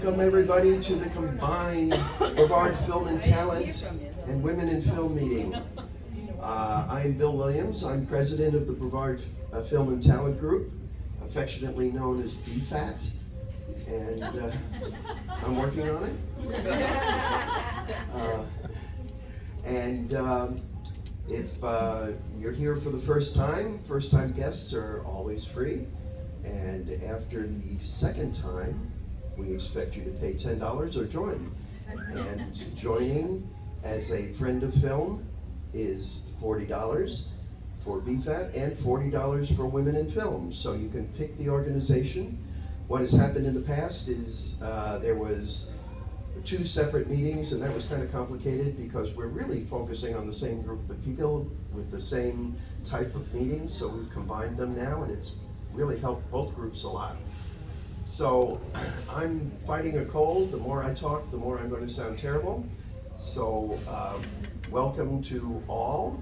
Welcome everybody to the combined Bfat Film and Talent and Women in Film meeting. I'm Bill Williams. I'm president of the Bfat Film and Talent Group, affectionately known as Bfat, and I'm working on it. If you're here for the first time guests are always free. And after the second time, we expect you to pay $10 or join. And joining as a friend of film is $40 for Bfat and $40 for Women in Film. So you can pick the organization. What has happened in the past is there was 2 separate meetings, and that was kind of complicated because we're really focusing on the same group of people with the same type of meetings. So we've combined them now, and it's really helped both groups a lot. So I'm fighting a cold. The more I talk, the more I'm going to sound terrible. So welcome to all.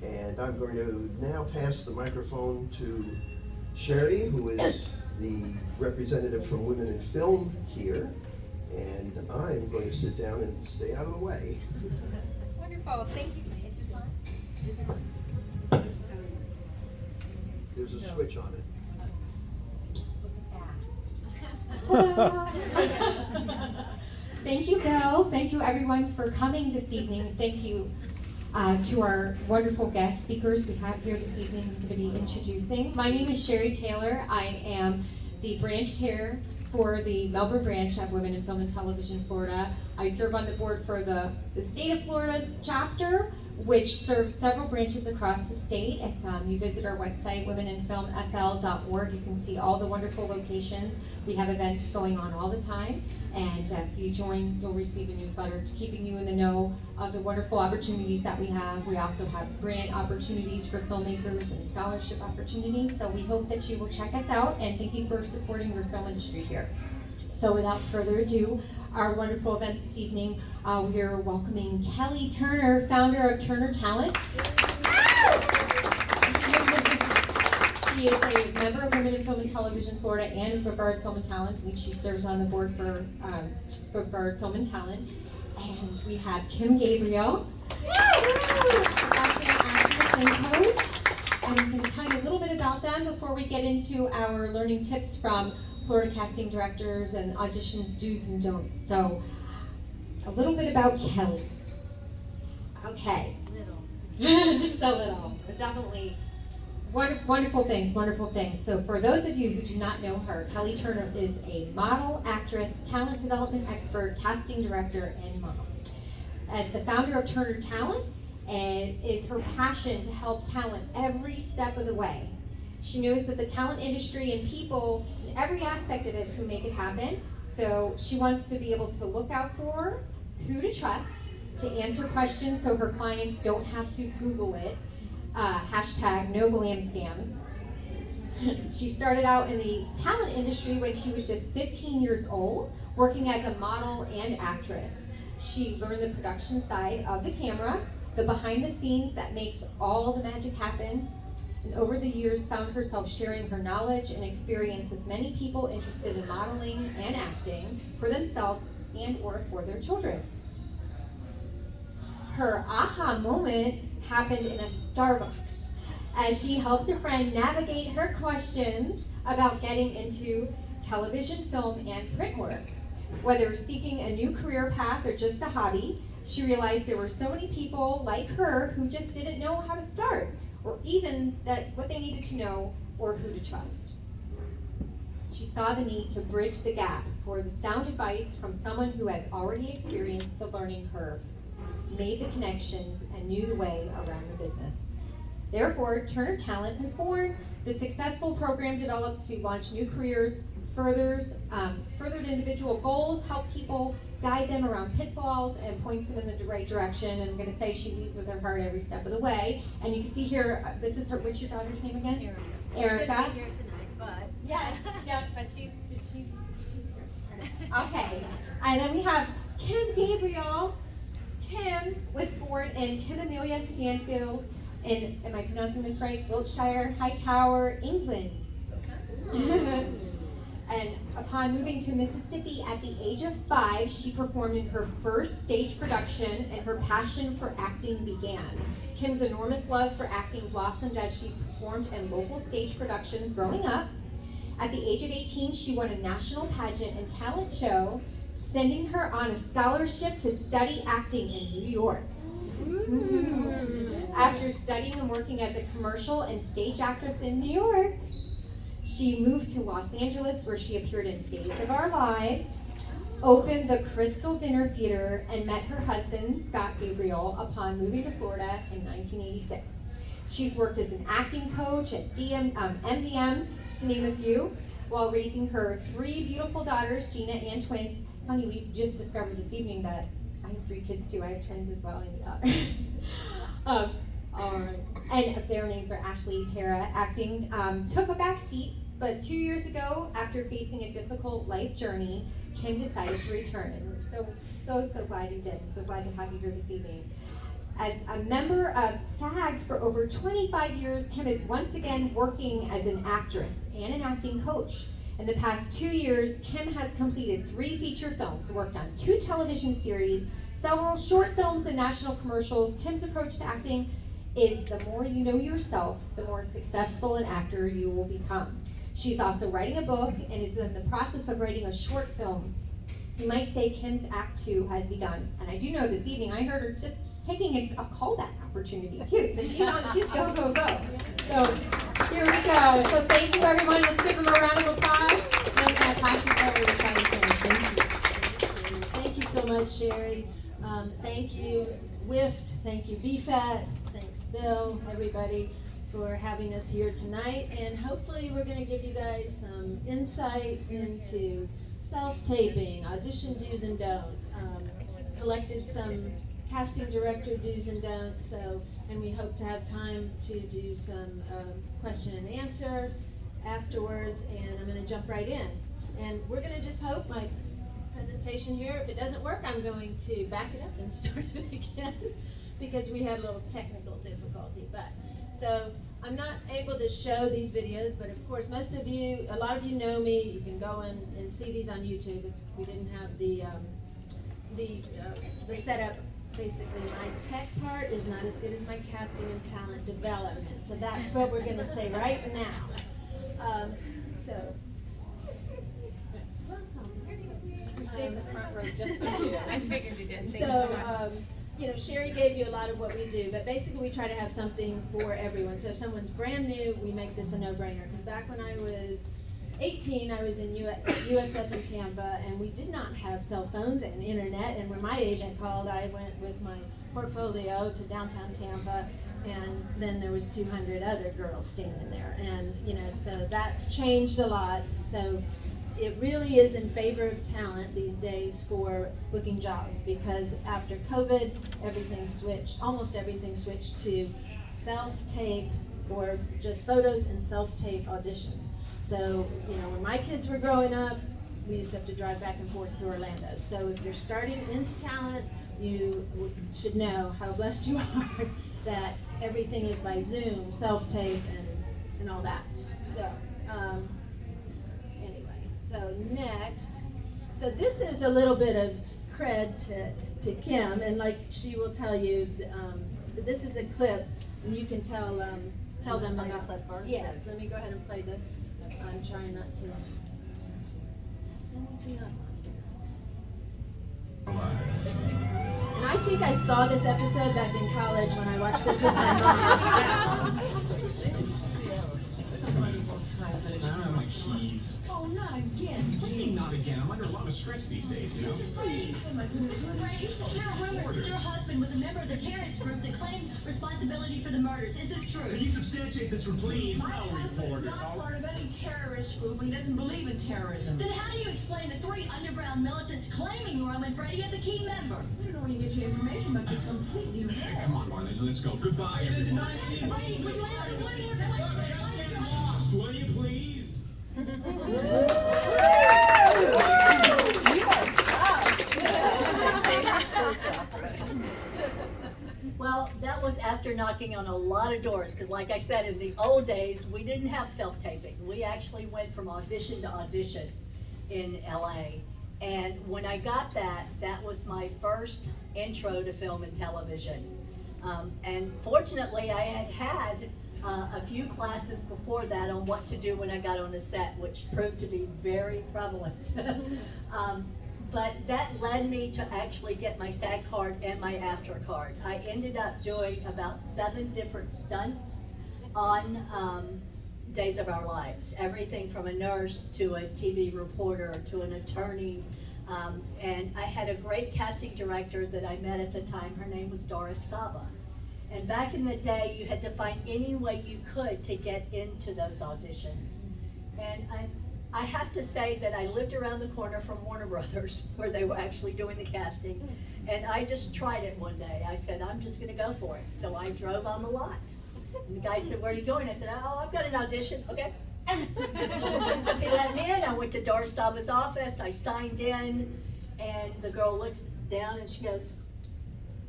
And I'm going to now pass the microphone to Sherry, who is the representative from Women in Film here. And I'm going to sit down and stay out of the way. Wonderful. Thank you. There's a switch on it. Thank you, Bill. Thank you, everyone, for coming this evening. Thank you to our wonderful guest speakers we have here this evening. I'm going to be introducing. My name is Sherry Taylor. I am the branch chair for the Melbourne branch of Women in Film and Television Florida. I serve on the board for the state of Florida's chapter, which serves several branches across the state. If you visit our website, womeninfilmfl.org, you can see all the wonderful locations. We have events going on all the time, and if you join, you'll receive a newsletter keeping you in the know of the wonderful opportunities that we have. We also have grant opportunities for filmmakers and scholarship opportunities, so we hope that you will check us out, and thank you for supporting your film industry here. So without further ado, our wonderful event this evening, we are welcoming Kelly Turner, founder of Turner Talent. She is a member of Women in Film and Television Florida and Bfat Film and Talent, and she serves on the board for Bfat Film and Talent. And we have Kim Gabriel, fashion coach, and I'm going to tell you a little bit about them before we get into our learning tips from Florida casting directors and auditions do's and don'ts. So, a little bit about Kelly. Okay. Just a little, but definitely wonderful things. So for those of you who do not know her, Kelly Turner is a model, actress, talent development expert, casting director, and mom. As the founder of Turner Talent, and it's her passion to help talent every step of the way. She knows that the talent industry and people, in every aspect of it, who make it happen. So she wants to be able to look out for who to trust, to answer questions so her clients don't have to Google it. Hashtag no glam scams. She started out in the talent industry when she was just 15 years old, working as a model and actress. She learned the production side of the camera, the behind the scenes that makes all the magic happen, and over the years found herself sharing her knowledge and experience with many people interested in modeling and acting for themselves and or for their children. Her aha moment happened in a Starbucks as she helped a friend navigate her questions about getting into television, film, and print work. Whether seeking a new career path or just a hobby, she realized there were so many people like her who just didn't know how to start, or even that what they needed to know or who to trust. She saw the need to bridge the gap for the sound advice from someone who has already experienced the learning curve, made the connections, and knew the way around the business. Therefore, Turner Talent was born. The successful program developed to launch new careers, furthered individual goals, help people, guide them around pitfalls, and points them in the right direction. And I'm going to say she leads with her heart every step of the way. And you can see here, this is her, what's your daughter's name again? Erica. She could be here tonight, but yes, but she's here. Okay, and then we have Kim Gabriel. Kim was born in Kim Amelia Stanfield in, am I pronouncing this right, Wiltshire, Hightower, England. And upon moving to Mississippi at the age of 5, she performed in her first stage production, and her passion for acting began. Kim's enormous love for acting blossomed as she performed in local stage productions growing up. At the age of 18, she won a national pageant and talent show, sending her on a scholarship to study acting in New York. After studying and working as a commercial and stage actress in New York, she moved to Los Angeles, where she appeared in Days of Our Lives, opened the Crystal Dinner Theater, and met her husband, Scott Gabriel, upon moving to Florida in 1986. She's worked as an acting coach at MDM, to name a few, while raising her 3 beautiful daughters, Gina and twins. It's funny, we just discovered this evening that I have 3 kids too. I have twins as well and a daughter. And their names are Ashley, Tara. Acting took a back seat, but 2 years ago, after facing a difficult life journey, Kim decided to return, and we're so glad you did. So glad to have you here this evening. As a member of SAG for over 25 years, Kim is once again working as an actress and an acting coach. In the past 2 years, Kim has completed 3 feature films, worked on 2 television series, several short films and national commercials. Kim's approach to acting is the more you know yourself, the more successful an actor you will become. She's also writing a book and is in the process of writing a short film. You might say Kim's Act 2 has begun. And I do know this evening, I heard her just taking a callback opportunity too. So she's go. So here we go. So thank you everyone. Let's give them a round of applause. And I'm going to pass this over to Shiny Kim. Thank you so much, Sherry. Thank you, WIFT. Thank you, Bfat. Thanks, Bill, everybody, for having us here tonight. And hopefully we're going to give you guys some insight into self-taping, audition do's and don'ts. Collected some casting director do's and don'ts, and we hope to have time to do some question and answer afterwards, and I'm going to jump right in. And we're going to just hope my presentation here, if it doesn't work, I'm going to back it up and start it again because we had a little technical difficulty. But so I'm not able to show these videos, but of course most of you, a lot of you know me. You can go in and see these on YouTube. We didn't have the setup. Basically, my tech part is not as good as my casting and talent development. So that's what we're going to say right now. We saved the front row just for you. I figured you did. Thank you So, much. Sherry gave you a lot of what we do, but basically we try to have something for everyone. So if someone's brand new, we make this a no-brainer. Because back when I was 18, I was in USF in Tampa, and we did not have cell phones and internet. And when my agent called, I went with my portfolio to downtown Tampa, and then there was 200 other girls standing there. And so that's changed a lot. So it really is in favor of talent these days for booking jobs, because after COVID, almost everything switched to self-tape or just photos and self-tape auditions. So, when my kids were growing up, we used to have to drive back and forth to Orlando. So if you're starting into talent, you should know how blessed you are that everything is by Zoom, self-tape, and all that. So, so next, this is a little bit of cred to Kim, and like she will tell you, this is a clip, and you can tell them about clip first. Yes, let me go ahead and play this. I'm trying not to mess anything up. And I think I saw this episode back in college when I watched this with my mom. Oh, not again. Please. Not again. I'm under a lot of stress these days, you know. Please. Your rumors, your husband was a member of the terrorist group that claimed responsibility for the murders. Is this true? Can you substantiate this one, please? I'll report it. Not part of any terrorist group. He doesn't believe in terrorism. Then how do you explain the 3 underground militants claiming Roman Brady as a key member? I don't know where you get your information, but it's completely mad. Come on, Marlene. Let's go. Goodbye, everyone. Wait, would you answer one more time? Get lost, will you please? Well, that was after knocking on a lot of doors, because like I said, in the old days, we didn't have self-taping. We actually went from audition to audition in LA. And when I got that, that was my first intro to film and television. And fortunately, I had a few classes before that on what to do when I got on a set, which proved to be very prevalent. But that led me to actually get my SAG card and my AFTRA card. I ended up doing about 7 different stunts on Days of Our Lives. Everything from a nurse to a TV reporter to an attorney. And I had a great casting director that I met at the time. Her name was Doris Saba. And back in the day, you had to find any way you could to get into those auditions. And I have to say that I lived around the corner from Warner Brothers, where they were actually doing the casting. And I just tried it one day. I said, I'm just gonna go for it. So I drove on the lot. And the guy said, where are you going? I said, oh, I've got an audition. Okay. He let me in. I went to Doris Saba's office. I signed in. And the girl looks down and she goes,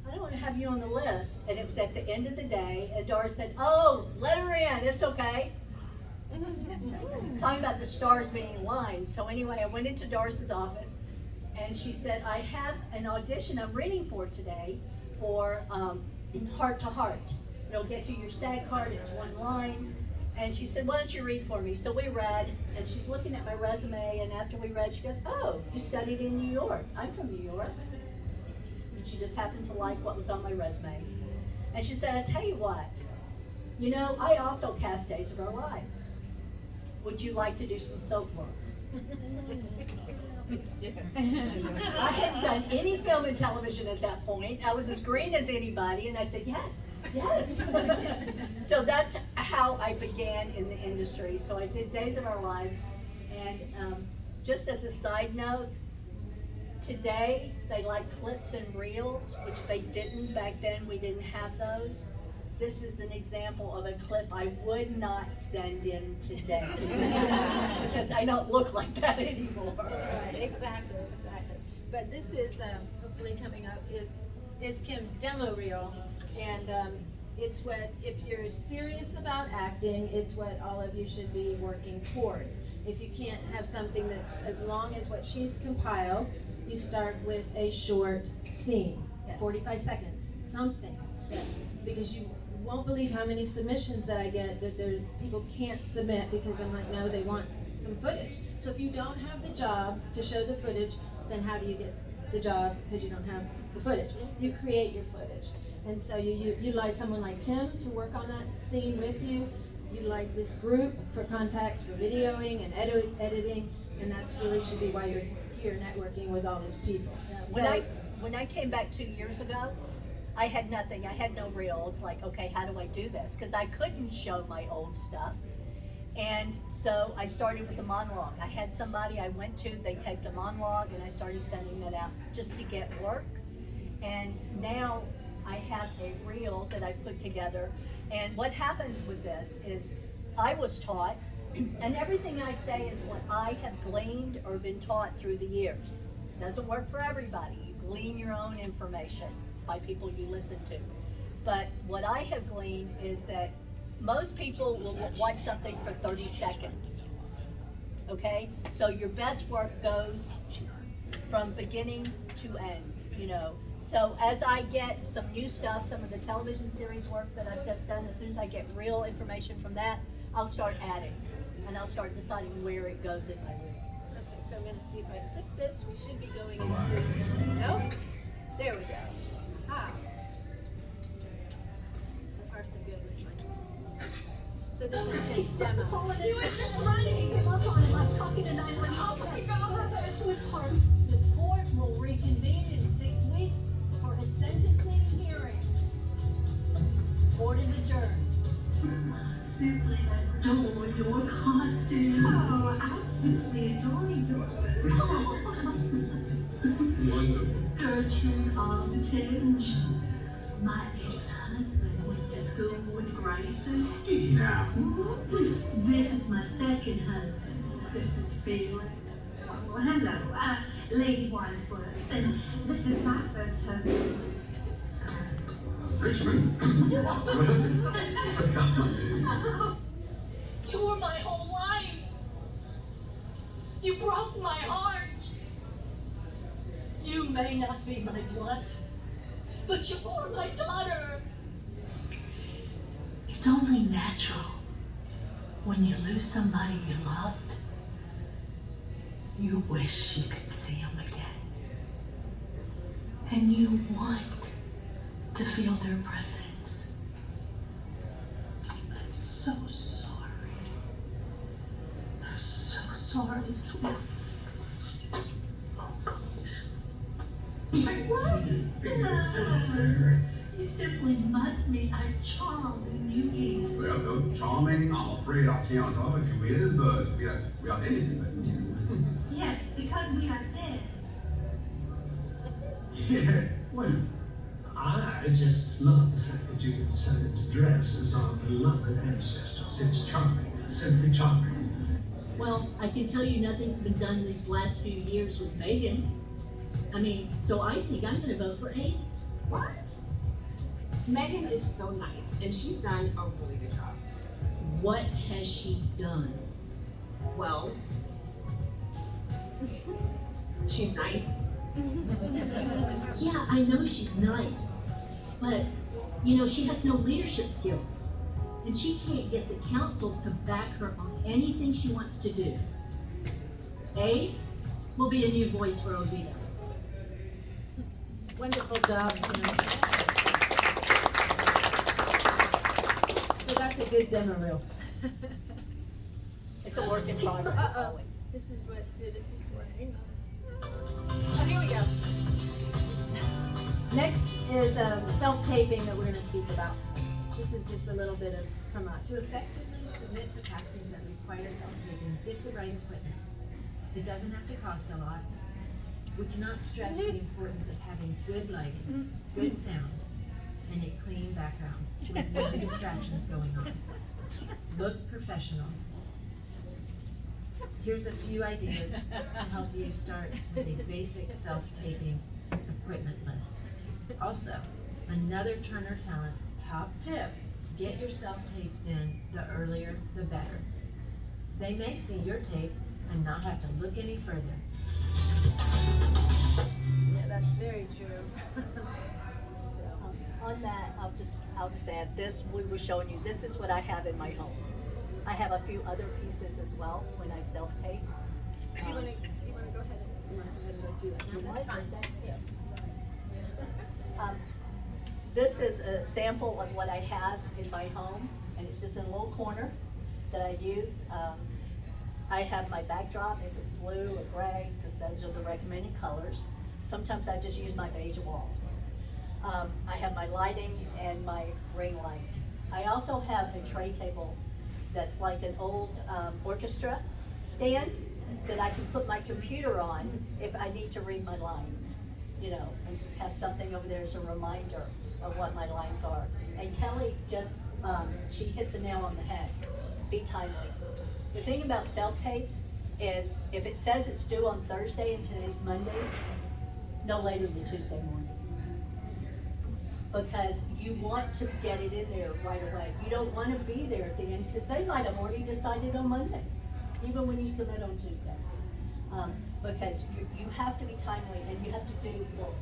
I don't want to have you on the list. And it was at the end of the day, and Doris said, oh, let her in, it's okay. Talking about the stars being aligned. So anyway, I went into Doris's office, and she said, I have an audition I'm reading for today for Heart to Heart. It'll get you your SAG card, it's 1 line. And she said, why don't you read for me? So we read, and she's looking at my resume, and after we read, she goes, oh, you studied in New York. I'm from New York. She just happened to like what was on my resume. And she said, I tell you what, you know, I also cast Days of Our Lives. Would you like to do some soap work? I hadn't done any film and television at that point. I was as green as anybody, and I said, yes, yes. So that's how I began in the industry. So I did Days of Our Lives, and just as a side note, today, they like clips and reels, which they didn't back then. We didn't have those. This is an example of a clip I would not send in today because I don't look like that anymore. Right, exactly. But this is hopefully coming up is Kim's demo reel, and it's what, if you're serious about acting, it's what all of you should be working towards. If you can't have something that's as long as what she's compiled, you start with a short scene, Yes. 45 seconds, something. Yes. Because you won't believe how many submissions that I get that people can't submit because I'm like, no, they want some footage. So if you don't have the job to show the footage, then how do you get the job because you don't have the footage? You create your footage. And so you utilize someone like Kim to work on that scene with you, utilize this group for contacts for videoing and editing, and that's really should be why you're here networking with all these people. When I came back 2 years ago, I had nothing. I had no reels. Like, okay, how do I do this? Because I couldn't show my old stuff. And so I started with a monologue. I had somebody I went to, they taped a monologue, and I started sending that out just to get work. And now I have a reel that I put together. And what happens with this is I was taught, and everything I say is what I have gleaned or been taught through the years. It doesn't work for everybody. You glean your own information by people you listen to. But what I have gleaned is that most people will watch something for 30 seconds. Okay? So your best work goes from beginning to end, you know. So as I get some new stuff, some of the television series work that I've just done, as soon as I get real information from that, I'll start adding. And I'll start deciding where it goes in my reel. Okay, so I'm gonna see if I click this. We should be going into, nope, there we go. Ah. So far so good with mine. So this is Kim's demo. You were just running him up on him. I'm talking to 911. Oh my God. Sweetheart, the court will reconvene in 6 weeks for a sentencing hearing. Court is adjourned. Simply adore your costume. Oh, I simply adore yours. Wonderful. Gertrude Armitage. My ex-husband went to school with Grayson. Yeah. This is my second husband. This is Felix. Oh, hello, Lady Wandsworth, and this is my first husband. Richmond? What's with it? Come on, dude. You were my whole life. You broke my heart. You may not be my blood, but you are my daughter. It's only natural when you lose somebody you loved, you wish you could see them again. And you want to feel their presence. I'm so sorry. I'm so sorry, sweet. Oh, gosh. My love, you simply must meet our charming new guest. Well, no charming, I'm afraid I can't argue with, but we are anything but new. Yes, because we are dead. Yeah, well, I just love the fact that you decided to dress as our beloved ancestors. It's charming, simply charming. Well, I can tell you nothing's been done these last few years with Megan. I mean, so I think I'm gonna vote for A. What? Megan is so nice, and she's done a really good job. What has she done? Well, she's nice. Yeah, I know she's nice, but, you know, she has no leadership skills. And she can't get the council to back her on anything she wants to do. A will be a new voice for Oviedo. Wonderful job. So that's a good demo reel. It's a work in progress. Uh-oh. This is what did it before. Hang on. Oh, here we go. Next is self-taping that we're going to speak about. This is just a little bit of from us. To effectively submit for castings that require self-taping, get the right equipment. It doesn't have to cost a lot. We cannot stress the importance of having good lighting, good sound, and a clean background with no distractions going on. Look professional. Here's a few ideas to help you start with a basic self-taping equipment list. Also, another Turner Talent top tip, get your self-tapes in the earlier the better. They may see your tape and not have to look any further. Yeah, that's very true. On that, I'll just add this, we were showing you, this is what I have in my home. I have a few other pieces as well when I self-tape. You wanna go ahead and go through that? No, That's fine. This is a sample of what I have in my home, and it's just in a little corner that I use. I have my backdrop, if it's blue or gray, because those are the recommended colors. Sometimes I just use my beige wall. I have my lighting and my ring light. I also have a tray table that's like an old orchestra stand that I can put my computer on if I need to read my lines, you know, and just have something over there as a reminder of what my lines are. And Kelly just, she hit the nail on the head. Be timely. The thing about self-tapes is if it says it's due on Thursday and today's Monday, no later than Tuesday morning. Because you want to get it in there right away. You don't want to be there at the end, because they might have already decided on Monday, even when you submit on Tuesday. Because you have to be timely, and you have to do, well,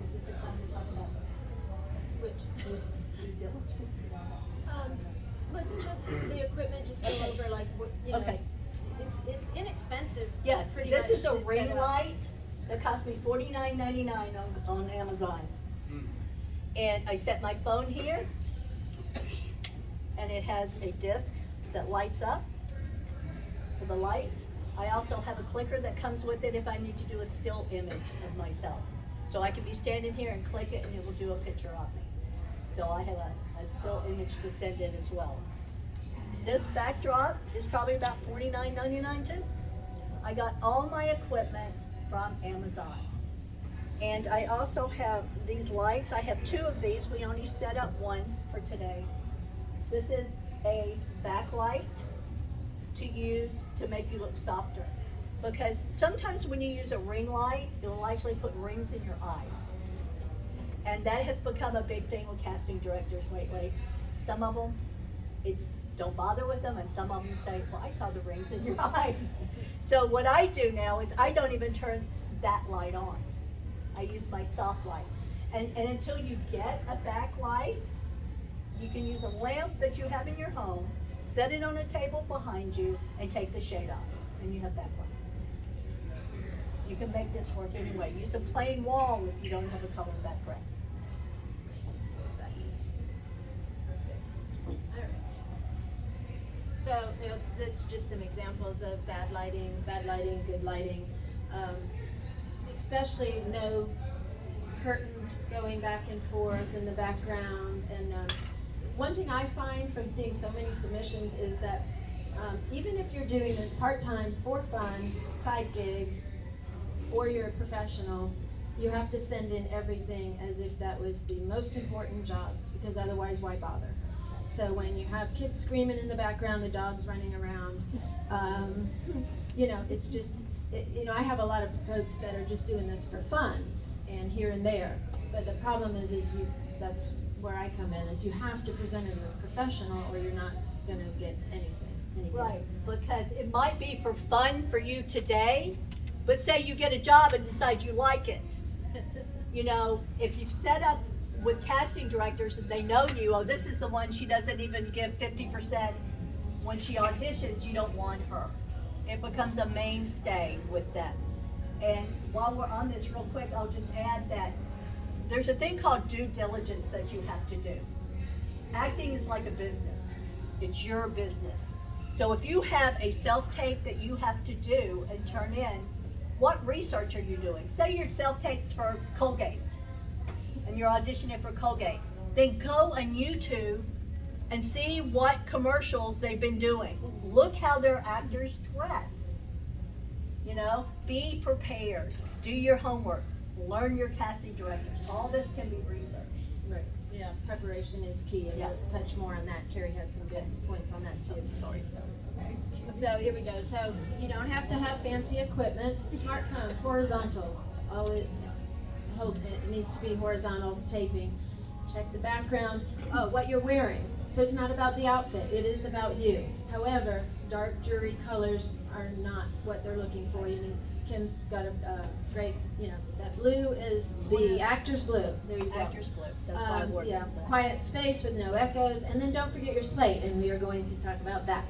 is this the time to talk about Which, due diligence? look, the equipment, just go over like what, you know. Okay. It's inexpensive. Yes, pretty this much is a to set ring up. light that cost me $49.99 on Amazon. And I set my phone here, and it has a disc that lights up for the light. I also have a clicker that comes with it if I need to do a still image of myself. So I can be standing here and click it and it will do a picture of me. So I have a still image to send in as well. This backdrop is probably about $49.99 too. I got all my equipment from Amazon. And I also have these lights. I have two of these. We only set up one for today. This is a backlight to use to make you look softer. Because sometimes when you use a ring light, it will actually put rings in your eyes. And that has become a big thing with casting directors lately. Some of them, it don't bother with them, and some of them say, well, I saw the rings in your eyes. So what I do now is I don't even turn that light on. I use my soft light. And until you get a backlight, you can use a lamp that you have in your home, set it on a table behind you, and take the shade off, and you have backlight. You can make this work anyway. Use a plain wall if you don't have a color background. So, that's just some examples of bad lighting, good lighting. Especially no curtains going back and forth in the background. And one thing I find from seeing so many submissions is that even if you're doing this part-time for fun, side gig, or you're a professional, you have to send in everything as if that was the most important job, because otherwise why bother? So when you have kids screaming in the background, the dog's running around, it's just, I have a lot of folks that are just doing this for fun and here and there. But the problem is that's where I come in, is you have to present as a professional or you're not gonna get anything. Right, because it might be for fun for you today, but say you get a job and decide you like it. If you've set up with casting directors and they know you, oh, this is the one, she doesn't even give 50% when she auditions, you don't want her. It becomes a mainstay with them. And while we're on this real quick, I'll just add that there's a thing called due diligence that you have to do. Acting is like a business. It's your business. So if you have a self-tape that you have to do and turn in, what research are you doing? Say your self-tape's for Colgate and you're auditioning for Colgate. Then go on YouTube and see what commercials they've been doing. Look how their actors dress. Be prepared. Do your homework. Learn your casting directors. All this can be researched. Right. Yeah, preparation is key, and we'll touch more on that. Carrie had some good points on that too. Sorry. So here we go. So you don't have to have fancy equipment. Smartphone, horizontal. Always hope it needs to be horizontal taping. Check the background. Oh, what you're wearing. So it's not about the outfit. It is about you. However, dark jewelry colors are not what they're looking for. Kim's got a great, that blue is the actor's blue. There you go. Actor's blue. That's why I wore this today. Quiet space with no echoes. And then don't forget your slate, and we are going to talk about that.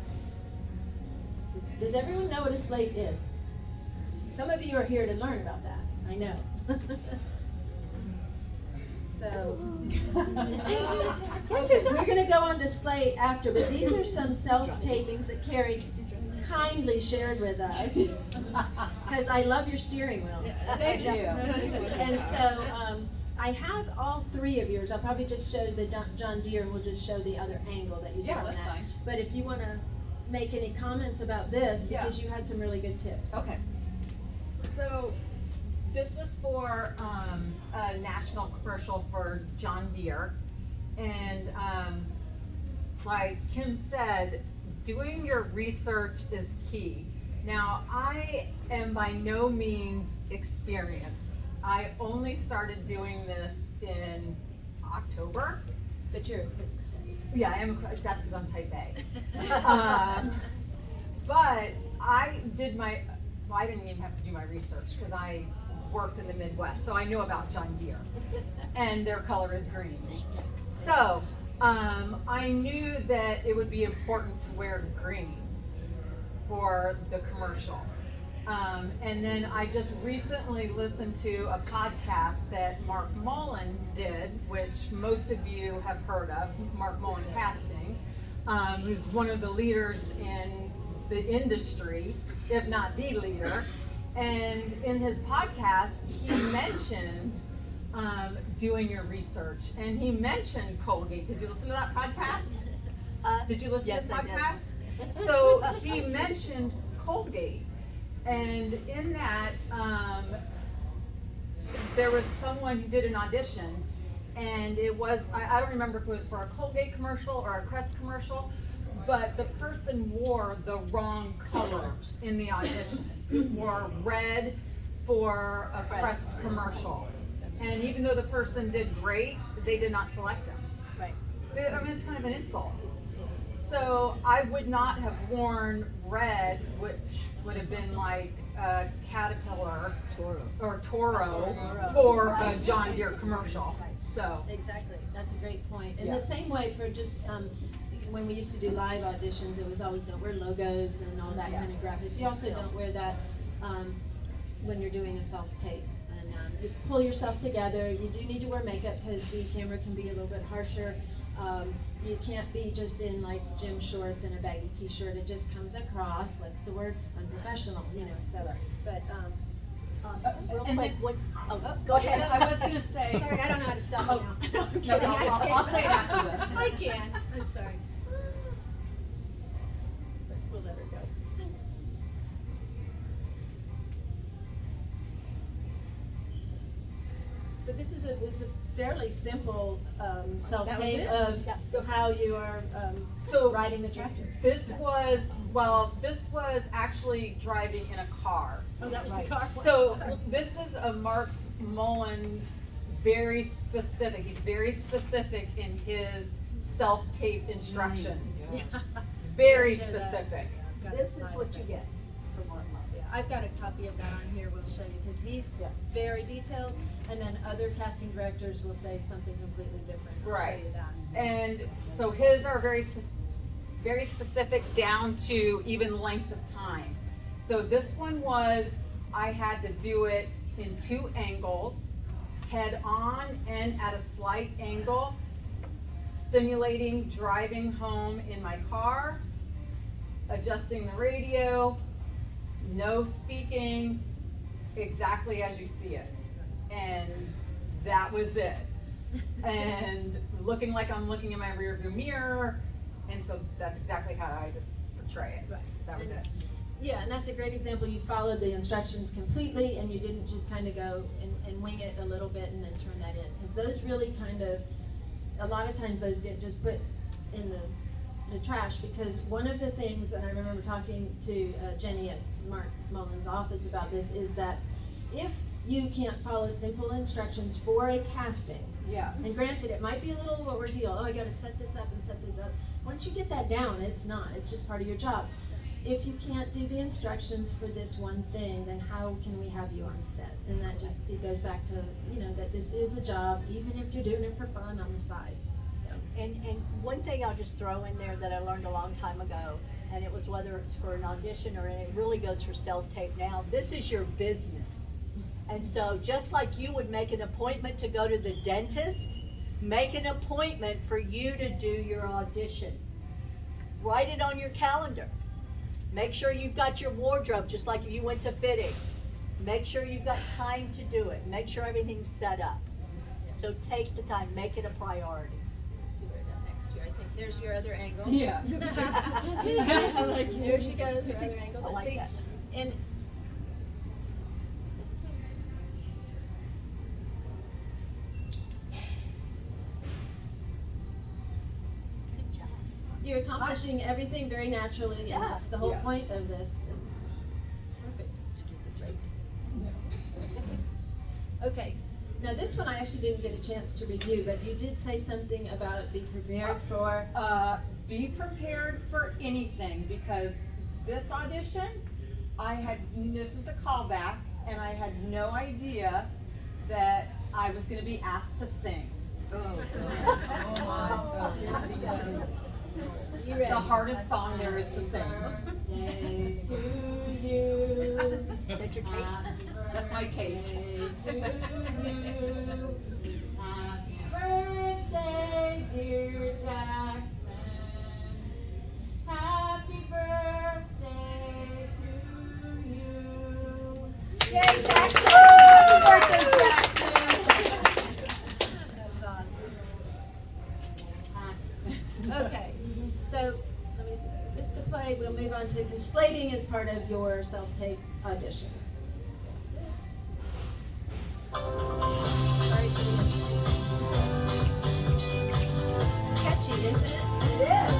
Does everyone know what a slate is? Some of you are here to learn about that. I know. So, we're going to go on to slate after, but these are some self-tapings that Carrie kindly shared with us, because I love your steering wheel. Thank you. And so, I have all three of yours. I'll probably just show the John Deere, we'll just show the other angle that you did on that. Fine. But if you want to make any comments about this, because you had some really good tips. Okay. So this was for a national commercial for John Deere, and like Kim said, doing your research is key. Now, I am by no means experienced. I only started doing this in October. But you're a quick study. Yeah, I am. That's because I'm type A. But I did I didn't even have to do my research because I worked in the Midwest, so I know about John Deere, and their color is green. So I knew that it would be important to wear green for the commercial. And then I just recently listened to a podcast that Mark Mullen did, which most of you have heard of, Mark Mullen Casting, who's one of the leaders in the industry, if not the leader. And in his podcast, he mentioned doing your research, and he mentioned Colgate. Did you listen to that podcast? Did you listen yes, to the I podcast? did. So he mentioned Colgate, and in that there was someone who did an audition, and it was, I don't remember if it was for a Colgate commercial or a Crest commercial, but the person wore the wrong color in the audition. Wore red for a Crest commercial. And even though the person did great, they did not select him. Right. I mean, it's kind of an insult. So I would not have worn red, which would have been like a Caterpillar or Toro for a John Deere commercial. So Exactly, that's a great point. And Yeah. the same way for just, when we used to do live auditions, it was always don't wear logos and all that kind of graphics. You also don't wear that, when you're doing a self-tape. And, you pull yourself together, you do need to wear makeup because the camera can be a little bit harsher. You can't be just in like gym shorts and a baggy t-shirt, it just comes across, what's the word, unprofessional, you know, so, but, Real And quick, then- what, go ahead. I was gonna say. sorry, I don't know how to stop Oh, now. No, I'm No, kidding. I'll say it after this. I can, I'm sorry. We'll let her go. So this is it's a fairly simple, self-tape it? of how you are, So riding the tractor. this was actually driving in a car. Oh, that was the car one. So this is a Mark Mullen, very specific. He's very specific in his self-tape instructions. Very Yeah, specific. This is what you get from Mark Mullen. Yeah, I've got a copy of that on here, we'll show you, because he's very detailed, and then other casting directors will say something completely different. I'll Right. show you that. And so his are very specific down to even length of time. So this one was, I had to do it in 2 angles, head on and at a slight angle, simulating driving home in my car, adjusting the radio, no speaking, exactly as you see it. And that was it. And looking like I'm looking in my rearview mirror, and so that's exactly how I portray it. Right. That was it. Yeah, and that's a great example, you followed the instructions completely, and you didn't just kind of go and wing it a little bit and then turn that in, because those really kind of, a lot of times those get just put in the trash, because one of the things, and I remember talking to Jenny at Mark Mullen's office about this, is that if you can't follow simple instructions for a casting, Yeah. and granted, it might be a little ordeal, oh, I gotta set this up and set this up. Once you get that down, it's just part of your job. If you can't do the instructions for this one thing, then how can we have you on set? And that just, it goes back to, you know, that this is a job, even if you're doing it for fun on the side, so. And one thing I'll just throw in there that I learned a long time ago, and it was whether it's for an audition or it really goes for self-tape now, this is your business. And so just like you would make an appointment to go to the dentist, make an appointment for you to do your audition. Write it on your calendar. Make sure you've got your wardrobe, just like if you went to fitting. Make sure you've got time to do it. Make sure everything's set up. So take the time, make it a priority. Let's see where I got next to. I think there's your other angle. Yeah. Like, here she goes, her other angle. I But like see, that. and Good job. you're accomplishing everything very naturally, and Yeah. that's the whole Yeah. point of this. Perfect. Did you get it right? Okay, now this one I actually didn't get a chance to review, but you did say something about be prepared for. Be prepared for anything, because this audition, this was a callback, and I had no idea that I was gonna be asked to sing. You ready? The hardest song there is to sing. Birthday to you. That's your cake? That's my cake. Happy birthday, dear Jackson. Happy birthday to you. Yay, Jackson! Happy birthday, Jackson! That's awesome. Okay, so let me see. This to play, we'll move on to, because slating is part of your self-tape audition. Sorry for the catchy, isn't it? It is.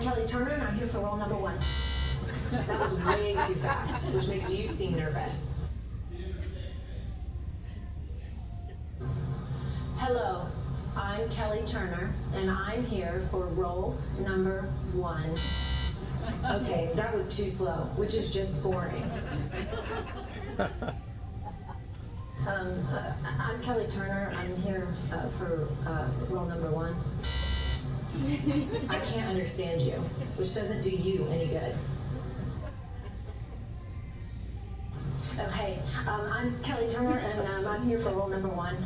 Kelly Turner, and I'm here for role number 1. That was way too fast, which makes you seem nervous. Hello, I'm Kelly Turner, and I'm here for role number 1. Okay, that was too slow, which is just boring. I'm Kelly Turner. I'm here for role number 1. I can't understand you, which doesn't do you any good. Oh, hey, I'm Kelly Turner, and I'm here for role number 1.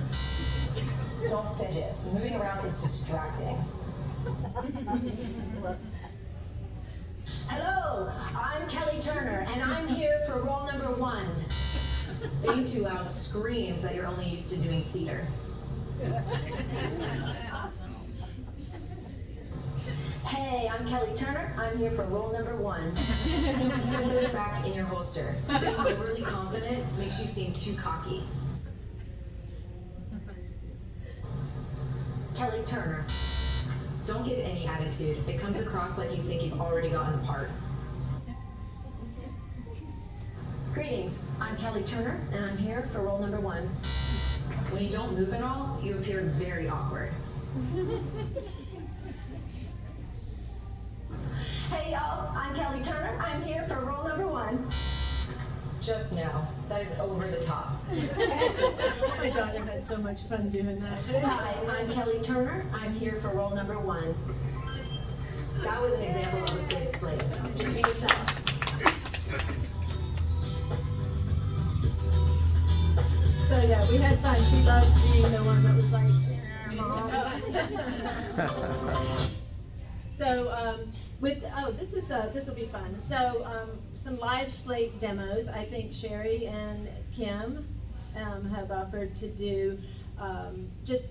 Don't fidget. Moving around is distracting. Hello, I'm Kelly Turner, and I'm here for role number 1. Being too loud screams that you're only used to doing theater. Hey, I'm Kelly Turner. I'm here for role number 1. Put those back in your holster. Being overly confident makes you seem too cocky. Kelly Turner. Don't give any attitude. It comes across like you think you've already gotten the part. Greetings, I'm Kelly Turner, and I'm here for role number 1. When you don't move at all, you appear very awkward. Hey y'all, I'm Kelly Turner. I'm here for role number 1. Just now, that is over the top. My daughter had so much fun doing that. Hi, I'm Kelly Turner. I'm here for role number 1. That was an example of a good slate. Just be yourself. So yeah, we had fun. She loved being the one that was like, Mom. So this will be fun. So some live slate demos. I think Sherry and Kim have offered to do just,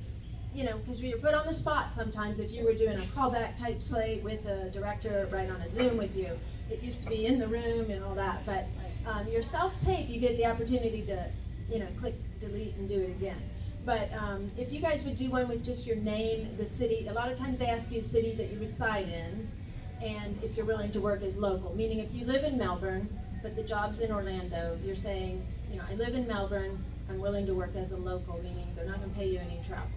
because you're put on the spot sometimes. If you were doing a callback type slate with a director right on a Zoom with you, it used to be in the room and all that. But your self-tape, you get the opportunity to, click delete and do it again. But if you guys would do one with just your name, the city, a lot of times they ask you a city that you reside in, and if you're willing to work as local. Meaning if you live in Melbourne, but the job's in Orlando, you're saying, I live in Melbourne, I'm willing to work as a local, meaning they're not gonna pay you any travel.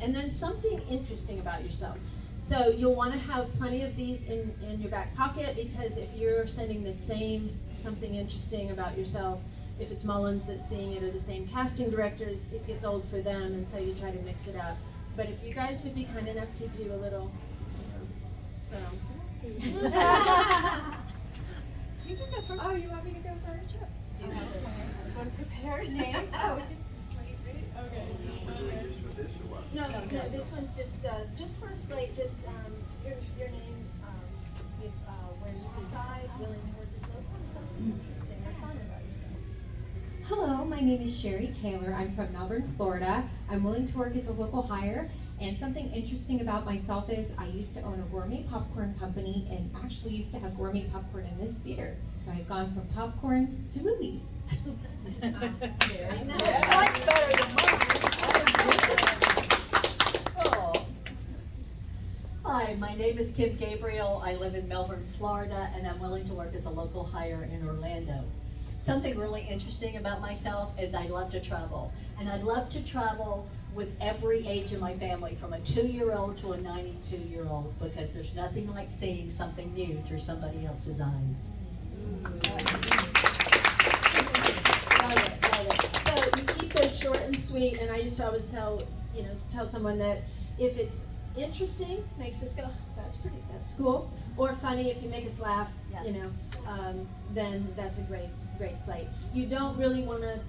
And then something interesting about yourself. So you'll wanna have plenty of these in your back pocket, because if you're sending the same something interesting about yourself, if it's Mullins that's seeing it or the same casting directors, it gets old for them, and so you try to mix it up. But if you guys would be kind enough to do a little, so. You can go first. Oh, you want me to go first? Sure. Do you have one prepared name? Oh, it's just okay. No, this one's just for a slate, just your name, where you reside, willing to work as local, and something interesting or fun about yourself. Hello, my name is Sherry Taylor. I'm from Melbourne, Florida. I'm willing to work as a local hire. And something interesting about myself is I used to own a gourmet popcorn company and actually used to have gourmet popcorn in this theater. So I've gone from popcorn to movies. Very nice. That's better than mine. Hi, my name is Kim Gabriel. I live in Melbourne, Florida, and I'm willing to work as a local hire in Orlando. Something really interesting about myself is I love to travel. And I love to travel with every age in my family, from a 2-year-old to a 92-year-old, because there's nothing like seeing something new through somebody else's eyes. Love it. So you keep those short and sweet, and I used to always tell someone that if it's interesting, makes us go, that's cool, or funny, if you make us laugh, then that's a great slate. You don't really want to,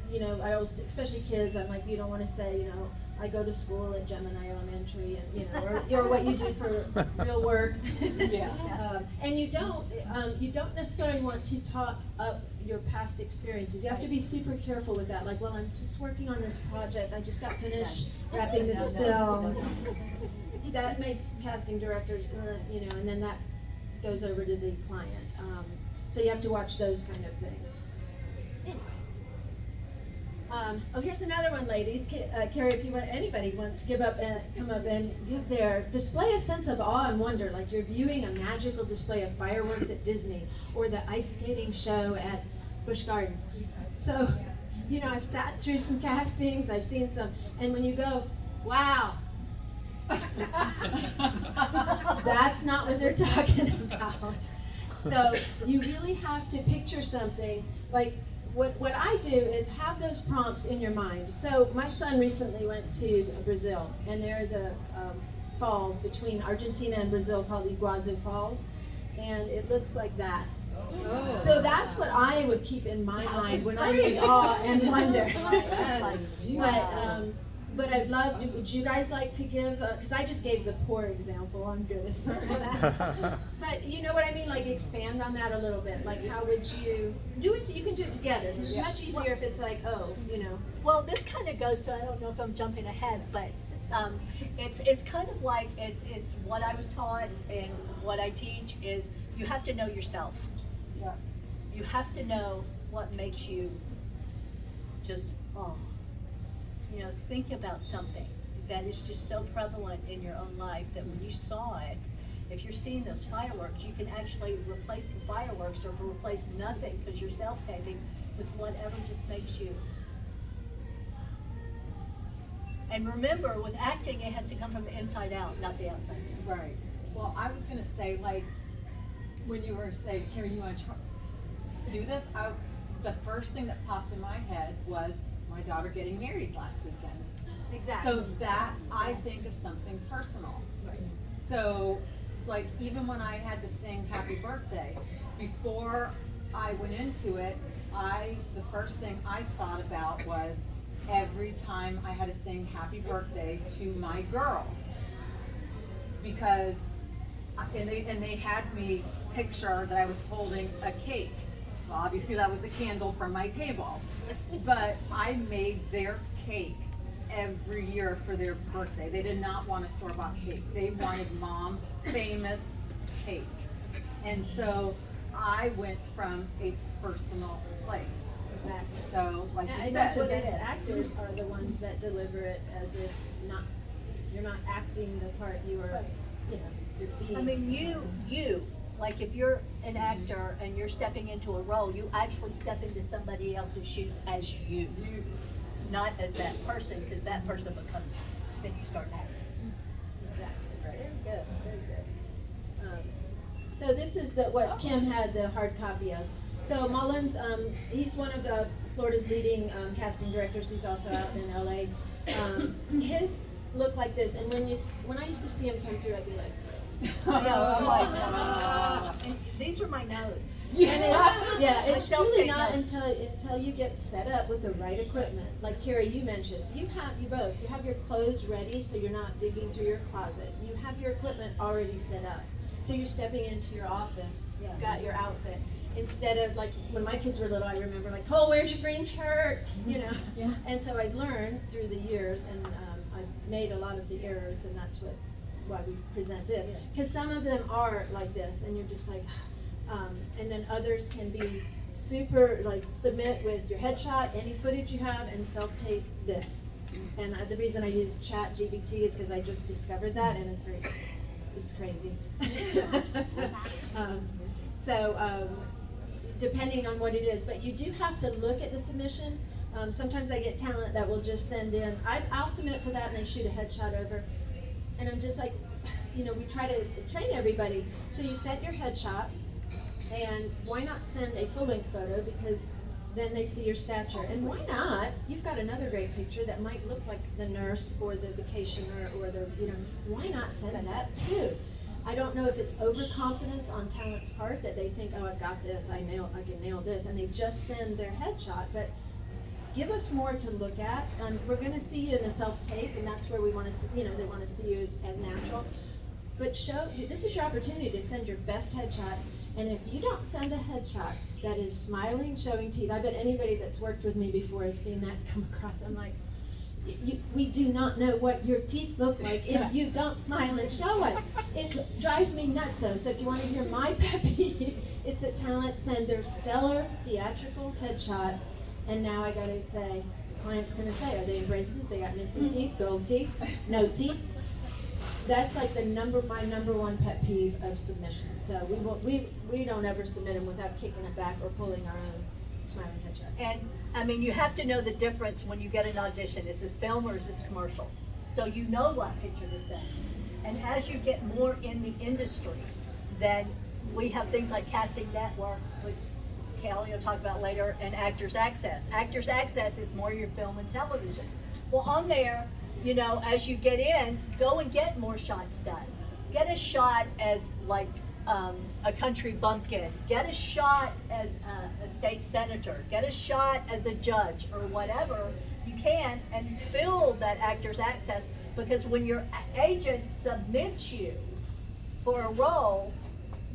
I always, especially kids, I'm like, you don't want to say, I go to school at Gemini Elementary, and or what you do for real work. Yeah. And you don't necessarily want to talk up your past experiences. You have to be super careful with that. Like, well, I'm just working on this project. I just got finished wrapping this film. That makes casting directors, and then that goes over to the client. So you have to watch those kind of things. Anyway. Oh, here's another one, ladies. Carrie, if you want, anybody wants to come up and give display a sense of awe and wonder, like you're viewing a magical display of fireworks at Disney or the ice skating show at Busch Gardens. So, I've sat through some castings, I've seen some, and when you go, wow, that's not what they're talking about. So you really have to picture something like. What I do is have those prompts in your mind. So my son recently went to Brazil, and there is a falls between Argentina and Brazil called Iguazu Falls, and it looks like that. Oh. So that's what I would keep in my mind when I'm in awe and wonder. But I'd love to, would you guys like to give, because I just gave the poor example, I'm good at that. But you know what I mean, like expand on that a little bit, like how would you do it, you can do it together, because it's much easier if it's like, Well, this kind of goes to, I don't know if I'm jumping ahead, but it's kind of like, it's what I was taught and what I teach is you have to know yourself. Yeah. You have to know what makes you just, think about something that is just so prevalent in your own life that when you saw it, if you're seeing those fireworks, you can actually replace the fireworks or replace nothing because you're self-taping with whatever just makes you. And remember, with acting, it has to come from the inside out, not the outside in. Right. Well, I was gonna say, like, when you were saying, Carrie, you wanna do this? The first thing that popped in my head was my daughter getting married last weekend. Exactly. So that, I think of something personal. Right. So, like, even when I had to sing happy birthday, before I went into it, the first thing I thought about was every time I had to sing happy birthday to my girls. Because, and they had me picture that I was holding a cake. Well, obviously that was a candle from my table. But I made their cake every year for their birthday. They did not want a store-bought cake. They wanted mom's famous cake. And so I went from a personal place. Exactly. So, like you said, that's what the best actors are, the ones that deliver it as if you're not acting the part you are, you're being. I mean, you, like if you're an actor and you're stepping into a role, you actually step into somebody else's shoes as you, not as that person, because that person becomes, then you start acting. Exactly. Very good. Very good. So this is what Kim had the hard copy of. So Mullins, he's one of Florida's leading casting directors. He's also out in LA. His look like this, and when I used to see him come through, I'd be like, I'm like, these are my notes. It's truly not until you get set up with the right equipment. Like Carrie, you mentioned, you have your clothes ready, so you're not digging through your closet. You have your equipment already set up, so you're stepping into your office. You've got your outfit. Instead of like when my kids were little, I remember like, Cole, where's your green shirt? Yeah. And so I learned through the years, and I made a lot of the errors, and that's why we present this. Because some of them are like this, and you're just like, and then others can be super like submit with your headshot, any footage you have, and self-tape this. And the reason I use ChatGPT is because I just discovered that, and it's crazy. Depending on what it is, but you do have to look at the submission. Sometimes I get talent that will just send in, I'll submit for that and they shoot a headshot over. And I'm just like, we try to train everybody. So you sent your headshot, and why not send a full-length photo, because then they see your stature. And why not, you've got another great picture that might look like the nurse or the vacationer or the, why not send that too? I don't know if it's overconfidence on talent's part that they think, oh, I've got this, I can nail this, and they just send their headshot. But give us more to look at. We're going to see you in the self-tape, and that's where we want to see, they want to see you as natural. But this is your opportunity to send your best headshot. And if you don't send a headshot that is smiling, showing teeth, I bet anybody that's worked with me before has seen that come across. I'm like, we do not know what your teeth look like if you don't smile and show us. It drives me nuts. So if you want to hear my pet peeve, it's that talent send their stellar theatrical headshot, and now I gotta say, client's gonna say, are they in braces, they got missing teeth, gold teeth, no teeth? That's like my number one pet peeve of submissions. So we don't ever submit them without kicking it back or pulling our own smiling headshot. And, I mean, you have to know the difference when you get an audition. Is this film or is this commercial? So you know what picture to send. And as you get more in the industry, then we have things like casting networks, which Kelly will talk about later, and Actors Access. Actors Access is more your film and television. Well, on there, you know, as you get in, go and get more shots done. Get a shot as like a country bumpkin. Get a shot as a state senator. Get a shot as a judge or whatever you can, and fill that Actors Access, because when your agent submits you for a role,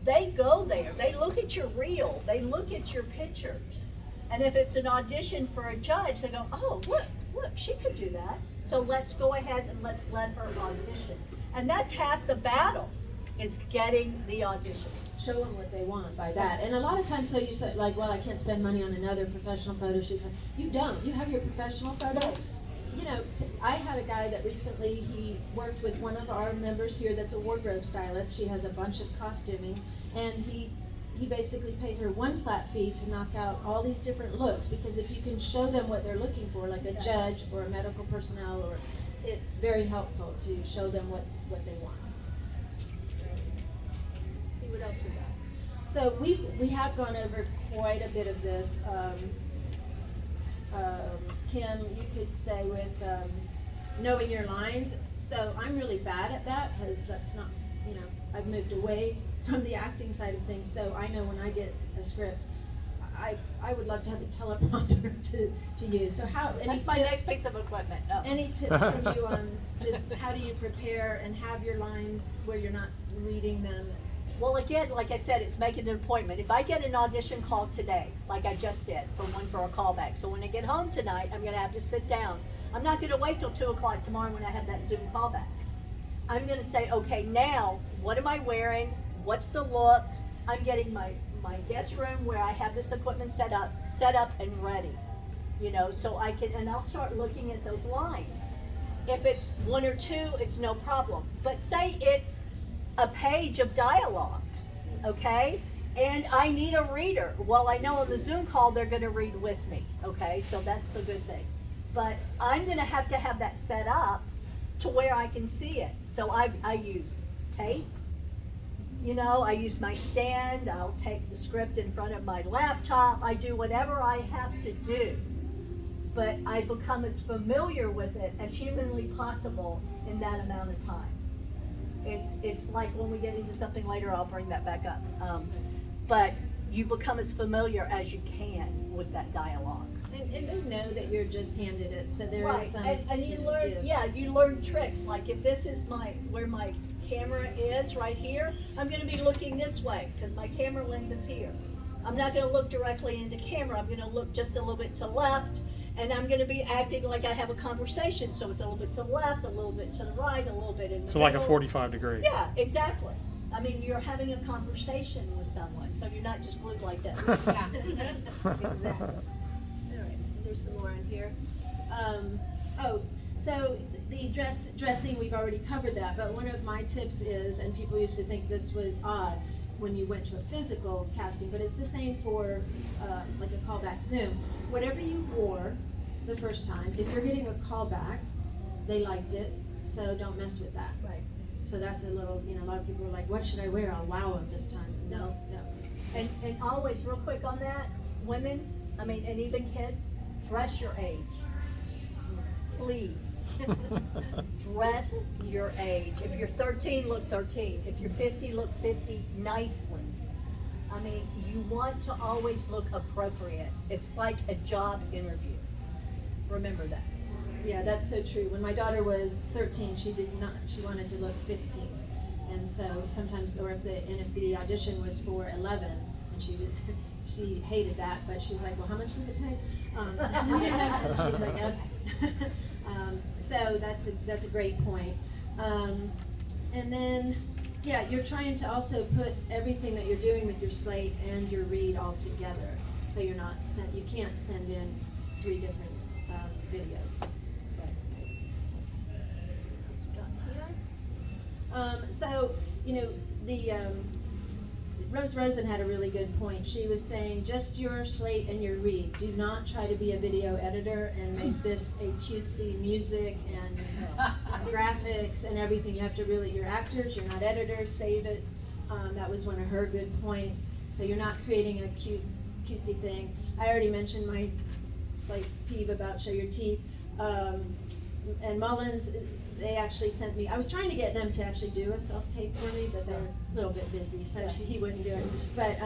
they go there. They look at your reel. They look at your pictures. And if it's an audition for a judge, they go, oh, look, she could do that. So let's go ahead and let's let her audition. And that's half the battle, is getting the audition. Show them what they want by that. And a lot of times, so you say, like, well, I can't spend money on another professional photo shoot. You don't. You have your professional photos. You know, I had a guy that recently, he worked with one of our members here that's a wardrobe stylist. She has a bunch of costuming, and he basically paid her one flat fee to knock out all these different looks, because if you can show them what they're looking for, like a judge or a medical personnel, or it's very helpful to show them what they want. Let's see what else we got. So we have gone over quite a bit of this. Kim, you could say with knowing your lines. So I'm really bad at that, because that's not, you know, I've moved away from the acting side of things. So I know when I get a script, I would love to have the teleprompter to use. So how? That's my next piece of equipment. Oh. Any tips from you on just how do you prepare and have your lines where you're not reading them? Well, again, like I said, it's making an appointment. If I get an audition call today, like I just did, for a callback, so when I get home tonight, I'm gonna have to sit down. I'm not gonna wait till 2 o'clock tomorrow when I have that Zoom callback. I'm gonna say, okay, now, what am I wearing? What's the look? I'm getting my guest room where I have this equipment set up and ready. You know, so I can, and I'll start looking at those lines. If it's 1 or 2, it's no problem. But say it's a page of dialogue, okay? And I need a reader. Well, I know on the Zoom call they're gonna read with me, okay? So that's the good thing. But I'm gonna have to have that set up to where I can see it. So I use tape, you know, I use my stand, I'll take the script in front of my laptop, I do whatever I have to do. But I become as familiar with it as humanly possible in that amount of time. It's like when we get into something later, I'll bring that back up. But you become as familiar as you can with that dialogue. And they know that you're just handed it, so there Right, is some. and you learn, you learn tricks. Like if this is where my camera is right here, I'm gonna be looking this way because my camera lens is here. I'm not gonna look directly into camera. I'm gonna look just a little bit to left, and I'm gonna be acting like I have a conversation. So it's a little bit to the left, a little bit to the right, a little bit in the So like a middle. 45 degree. Yeah, exactly. I mean, you're having a conversation with someone, so you're not just glued like this. Yeah. Exactly. All right, there's some more in here. So the dressing, we've already covered that, but one of my tips is, and people used to think this was odd when you went to a physical casting, but it's the same for like a callback Zoom. Whatever you wore the first time, if you're getting a callback, they liked it, so don't mess with that. Right. So that's a little, you know, a lot of people are like, what should I wear? I'll wow them this time. No. And always, real quick on that, women, and even kids, dress your age. Please. Dress your age. If you're 13, look 13. If you're 50, look 50 nicely. You want to always look appropriate. It's like a job interview. Remember that. Yeah, that's so true. When my daughter was 13, she wanted to look 15. And so sometimes, if the audition was for 11, and she hated that, but she was like, well, how much does it pay? She was like, okay. So that's a great point. And then, yeah, you're trying to also put everything that you're doing with your slate and your read all together. So you can't send in 3 different videos. But, let's see what else we got here. So, you know, the, Rose Rosen had a really good point. She was saying, just your slate and your read. Do not try to be a video editor and make this a cutesy music and graphics and everything. You have to really, you're actors, you're not editors, save it. That was one of her good points. So you're not creating a cutesy thing. I already mentioned my slight peeve about show your teeth. And Mullins, they actually sent me, I was trying to get them to actually do a self-tape for me, but they're a little bit busy, so he wouldn't do it. But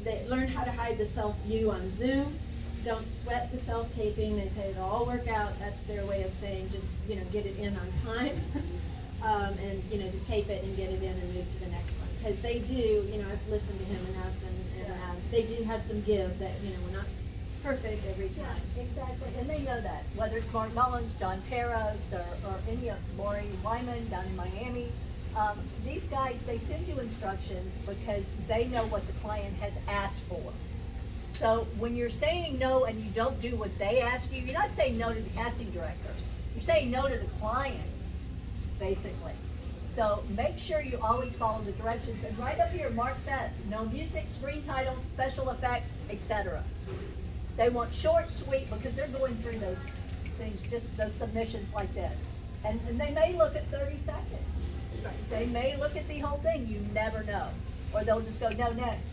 they learned how to hide the self-view on Zoom. Don't sweat the self-taping. They say it'll all work out. That's their way of saying just, you know, get it in on time. And, you know, to tape it and get it in and move to the next one. Because they do, you know, I've listened to him enough and they do have some give that, you know, we're not perfect every time. Yeah, exactly, and they know that, whether it's Mark Mullins, John Peros, or any of Lori Wyman down in Miami. These guys, they send you instructions because they know what the client has asked for. So when you're saying no and you don't do what they ask you, you're not saying no to the casting director. You're saying no to the client, basically. So make sure you always follow the directions. And right up here, Mark says, no music, screen titles, special effects, etc. They want short, sweet, because they're going through those things, just those submissions like this. And they may look at 30 seconds. They may look at the whole thing, you never know. Or they'll just go, no, next.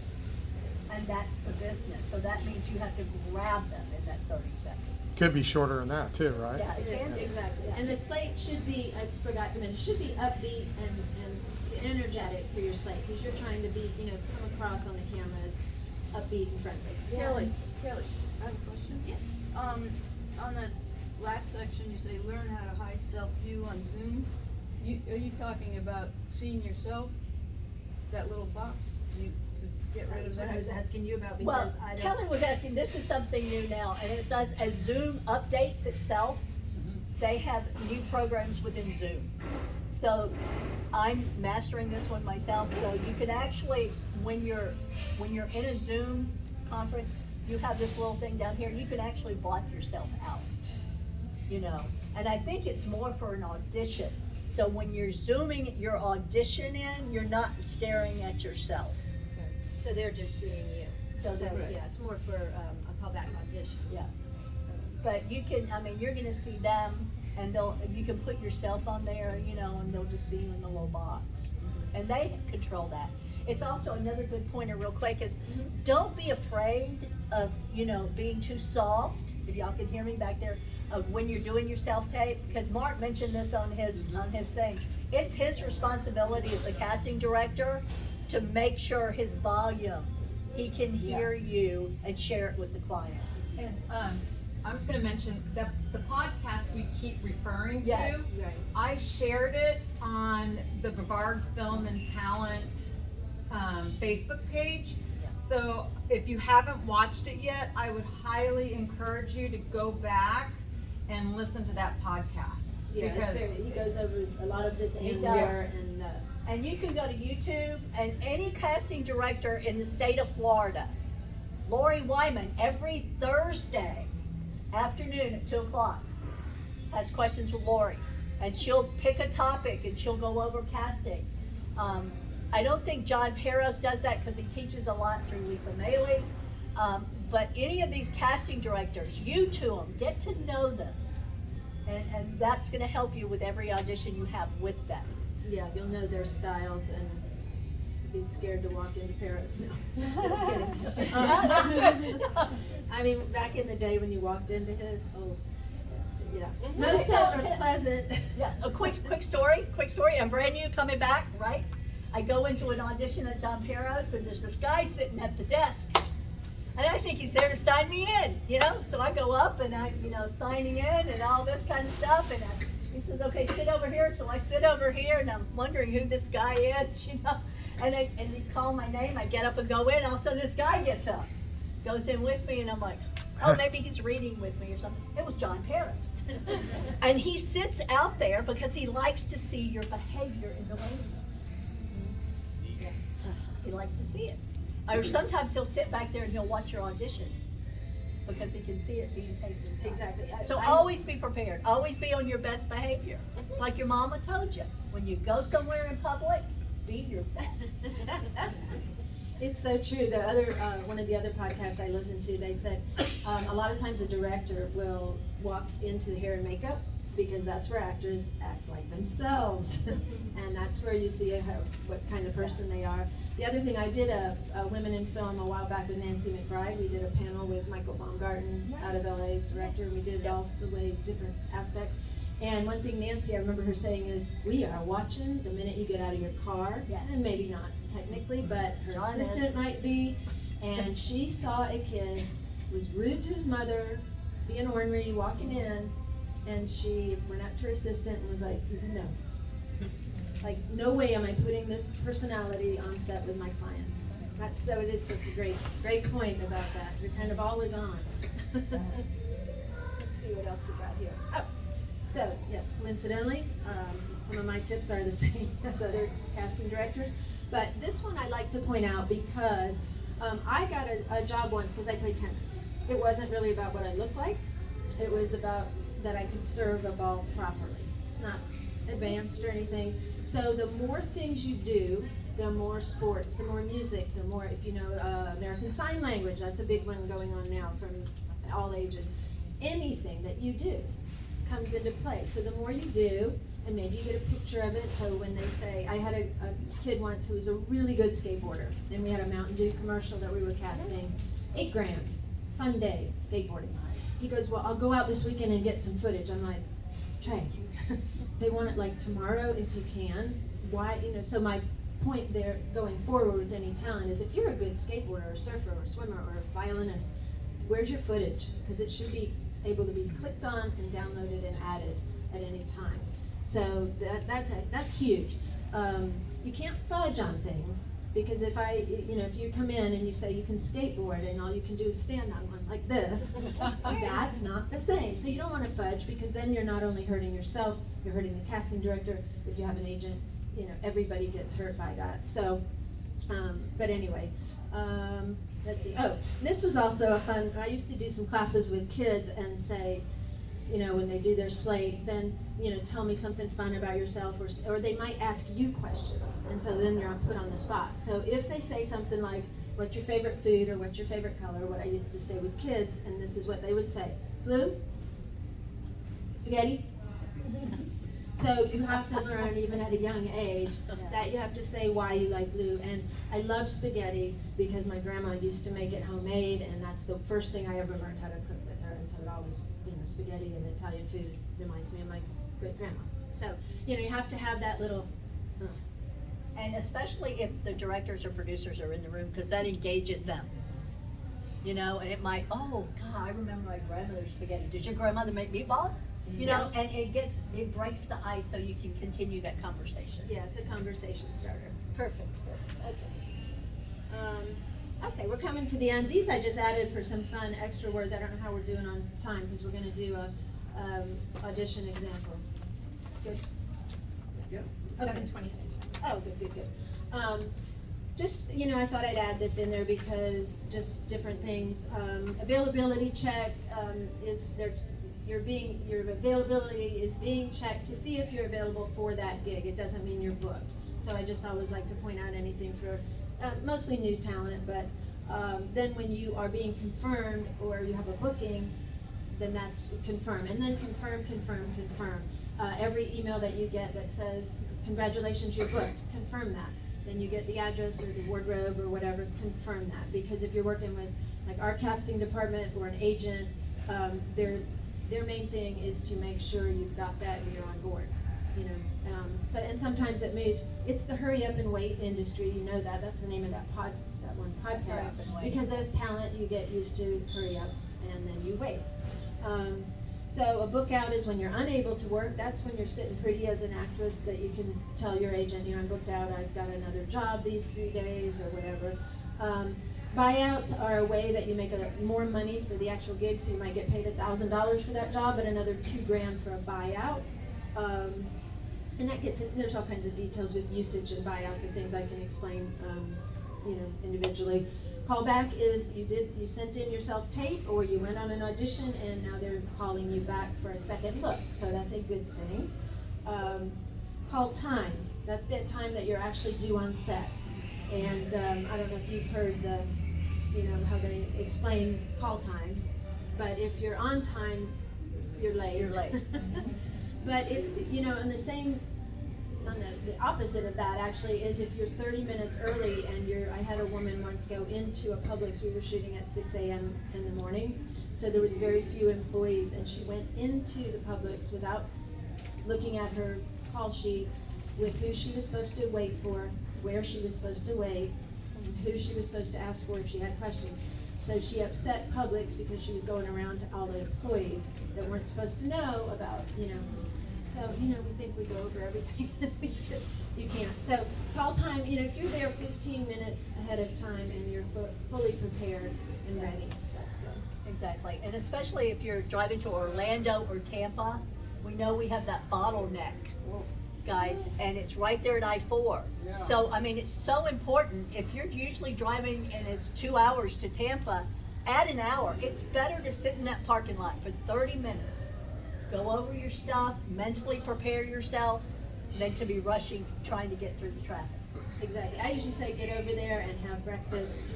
And that's the business. So that means you have to grab them in that 30 seconds. Could be shorter than that too, right? Yeah, it can be. Exactly. And the slate should be, I forgot to mention, should be upbeat and energetic for your slate, because you're trying to be, you know, come across on the camera as upbeat and friendly. Kelly, I have a question. Yeah. On the last section, you say learn how to hide self-view on Zoom. Are you talking about seeing yourself, that little box, to get rid of That's that? what I was asking you about, Well, because I don't. Kelly was asking, this is something new now, and it says as Zoom updates itself, they have new programs within Zoom. So I'm mastering this one myself, so you can actually, when you're in a Zoom conference, you have this little thing down here, you can actually block yourself out, you know. And I think it's more for an audition. So when you're Zooming your audition in, you're not staring at yourself. So they're just seeing you. So So, they're- yeah, it's more for a callback audition. Yeah. But you can, I mean, you're gonna see them, and you can put yourself on there, you know, and they'll just see you in the little box. And they control that. It's also another good pointer real quick is, don't be afraid of, you know, being too soft, if y'all can hear me back there, of when you're doing your self-tape, because Mark mentioned this on his thing. It's his responsibility as the casting director to make sure his volume, he can hear you and share it with the client. And I'm just gonna mention that the podcast we keep referring to. Yes, right. I shared it on the Brevard Film and Talent Facebook page. So if you haven't watched it yet, I would highly encourage you to go back and listen to that podcast. Yeah, it's very, he goes over a lot of this He in does. there and, And you can go to YouTube, and any casting director in the state of Florida, Lori Wyman, every Thursday afternoon at 2 o'clock, has questions with Lori. And she'll pick a topic and she'll go over casting. I don't think John Peros does that because he teaches a lot through Lisa Maley. But any of these casting directors, you to them, get to know them. And that's gonna help you with every audition you have with them. yeah, you'll know their styles and be scared to walk into Paris. No, just kidding. I mean, back in the day when you walked into his, yeah. Most of them are pleasant. Yeah, a quick story. I'm brand new coming back, right? I go into an audition at John Peros, and there's this guy sitting at the desk. And I think he's there to sign me in, you know? So I go up and I, you know, signing in and all this kind of stuff. And he says, okay, sit over here. So I sit over here and I'm wondering who this guy is, you know? And they call my name. I get up and go in. All of a sudden this guy gets up, goes in with me, and I'm like, oh, maybe he's reading with me or something. It was John Peros. And he sits out there because he likes to see your behavior in the waiting room. He likes to see it. Or sometimes he'll sit back there and he'll watch your audition because he can see it being taped inside. Exactly. So always be prepared, always be on your best behavior. It's like your mama told you, when you go somewhere in public, be your best. It's so true. The other, one of the other podcasts I listened to, they said a lot of times a director will walk into hair and makeup because that's where actors act like themselves, and that's where you see what kind of person they are. The other thing, I did a Women in Film a while back with Nancy McBride. We did a panel with Michael Baumgarten out of LA, director, and we did it all the way different aspects. And one thing Nancy, I remember her saying is, we are watching the minute you get out of your car, and maybe not technically, but her assistant might be, and she saw a kid was rude to his mother, being ornery, walking in, and she went up to her assistant and was like, no. Like, no way am I putting this personality on set with my client. That's so it is, that's a great point about that. You're kind of always on. Let's see what else we got here. Oh. So, yes, coincidentally, some of my tips are the same as other casting directors, but this one I like to point out because I got a job once because I played tennis. It wasn't really about what I looked like, it was about that I could serve a ball properly, not advanced or anything. So the more things you do, the more sports, the more music, the more, if you know American Sign Language, that's a big one going on now from all ages. Anything that you do comes into play. So the more you do, and maybe you get a picture of it, so when they say, I had a kid once who was a really good skateboarder, and we had a Mountain Dew commercial that we were casting, $8,000, fun day, skateboarding. He goes, well, I'll go out this weekend and get some footage. I'm like, Trey, they want it like tomorrow if you can. Why, you know, so my point there going forward with any talent is if you're a good skateboarder or surfer or swimmer or violinist, where's your footage? Because it should be able to be clicked on and downloaded and added at any time. So that's huge. You can't fudge on things because if you come in and you say you can skateboard and all you can do is stand on one like this, that's not the same. So you don't want to fudge because then you're not only hurting yourself, you're hurting the casting director. If you have an agent, you know, everybody gets hurt by that. So, but anyway. Let's see. Oh, this was also a fun, I used to do some classes with kids and say, you know, when they do their slate, then, you know, tell me something fun about yourself, or they might ask you questions. And so then you're put on the spot. So if they say something like, what's your favorite food, or what's your favorite color, what I used to say with kids, and this is what they would say, blue, spaghetti. So you have to learn, even at a young age, that you have to say why you like blue. And I love spaghetti because my grandma used to make it homemade, and that's the first thing I ever learned how to cook with her. And so it always, you know, spaghetti and Italian food reminds me of my great grandma. So, you know, you have to have that little. And especially if the directors or producers are in the room, because that engages them. You know, and it might, oh God, I remember my grandmother's spaghetti. Did your grandmother make meatballs? You know, and it breaks the ice so you can continue that conversation. Yeah, it's a conversation starter. Perfect. Okay. Okay, we're coming to the end. These I just added for some fun extra words. I don't know how we're doing on time because we're going to do a audition example. Good. Yeah. Okay. 7:26. Oh, good. Just, you know, I thought I'd add this in there because just different things. Availability check is there. Your availability is being checked to see if you're available for that gig. It doesn't mean you're booked. So I just always like to point out anything for mostly new talent, but then when you are being confirmed or you have a booking, then that's confirm. And then confirm. Every email that you get that says, congratulations, you're booked, confirm that. Then you get the address or the wardrobe or whatever, confirm that. Because if you're working with like our casting department or an agent, their main thing is to make sure you've got that and you're on board, you know. So and sometimes it moves. It's the hurry up and wait industry. You know that. That's the name of that one podcast. Because as talent, you get used to hurry up and then you wait. So a book out is when you're unable to work. That's when you're sitting pretty as an actress that you can tell your agent, you know, I'm booked out. I've got another job these 3 days or whatever. Buyouts are a way that you make more money for the actual gig, so you might get paid $1,000 for that job, but another $2,000 for a buyout. And that gets it. There's all kinds of details with usage and buyouts and things I can explain, you know, individually. Callback is you sent in your self-tape or you went on an audition and now they're calling you back for a second look, so that's a good thing. Call time, that's that time that you're actually due on set. And I don't know if you've heard how they explain call times, but if you're on time, you're late. You're late. But if, on the opposite of that actually is if you're 30 minutes early and I had a woman once go into a Publix, we were shooting at 6 a.m. in the morning, so there was very few employees, and she went into the Publix without looking at her call sheet with who she was supposed to wait for, where she was supposed to wait, and who she was supposed to ask for if she had questions. So she upset Publix because she was going around to all the employees that weren't supposed to know about, So, we think we go over everything, it's just, you can't. So, call time, if you're there 15 minutes ahead of time and you're fully prepared and ready, that's good. Exactly, and especially if you're driving to Orlando or Tampa, we know we have that bottleneck, guys, and it's right there at I-4. Yeah. So, it's so important, if you're usually driving and it's 2 hours to Tampa, add an hour. It's better to sit in that parking lot for 30 minutes. Go over your stuff, mentally prepare yourself, than to be rushing, trying to get through the traffic. Exactly. I usually say get over there and have breakfast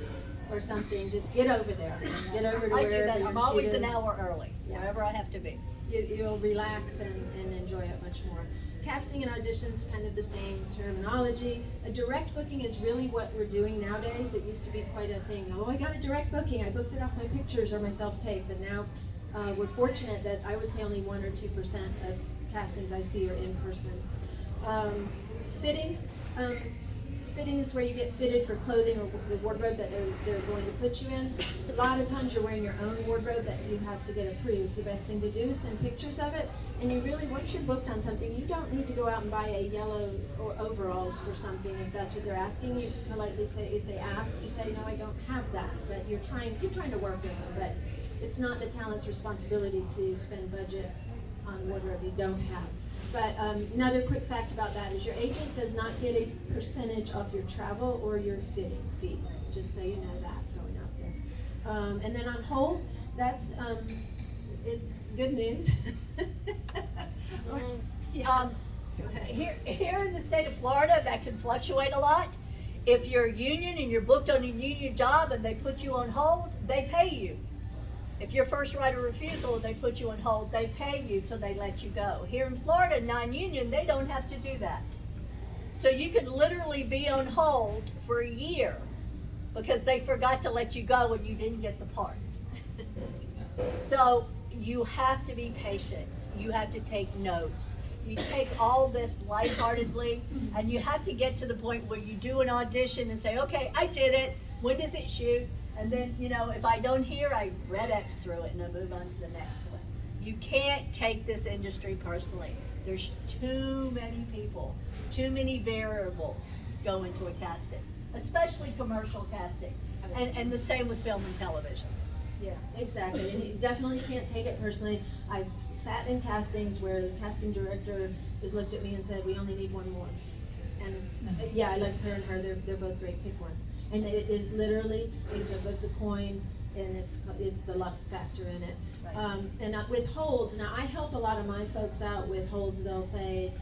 or something. Just get over there. Get over to I wherever do that. your I'm always shoot an is. hour early, Yeah. wherever I have to be. You'll relax and enjoy it much more. Casting and auditions, kind of the same terminology. A direct booking is really what we're doing nowadays. It used to be quite a thing. Oh, I got a direct booking. I booked it off my pictures or my self-tape, but now we're fortunate that I would say only 1 or 2% of castings I see are in person. Fittings. Fitting is where you get fitted for clothing or the wardrobe that they're going to put you in. A lot of times you're wearing your own wardrobe that you have to get approved. The best thing to do is send pictures of it. And you really, once you're booked on something, you don't need to go out and buy a yellow or overalls for something if that's what they're asking you. Politely say, if they ask, you say, no, I don't have that. But you're trying to work with them. But it's not the talent's responsibility to spend budget on wardrobe you don't have. But another quick fact about that is your agent does not get a percentage of your travel or your fitting fees, just so you know that going out there. And then on hold, that's, it's good news. Here in the state of Florida, that can fluctuate a lot. If you're union and you're booked on a union job and they put you on hold, they pay you. If you're first right of refusal and they put you on hold, they pay you till they let you go. Here in Florida, non-union, they don't have to do that. So you could literally be on hold for a year because they forgot to let you go and you didn't get the part. So you have to be patient. You have to take notes. You take all this lightheartedly, and you have to get to the point where you do an audition and say, okay, I did it. When does it shoot? And then, if I don't hear, I red X through it and I move on to the next one. You can't take this industry personally. There's too many people, too many variables go into a casting, especially commercial casting. And the same with film and television. Yeah, exactly. And you definitely can't take it personally. I've sat in castings where the casting director has looked at me and said, we only need one more. And yeah, I liked her and her. They're both great. Pick one. And it is literally a flip of the coin, and it's the luck factor in it. Right. And with holds, now I help a lot of my folks out with holds. They'll say,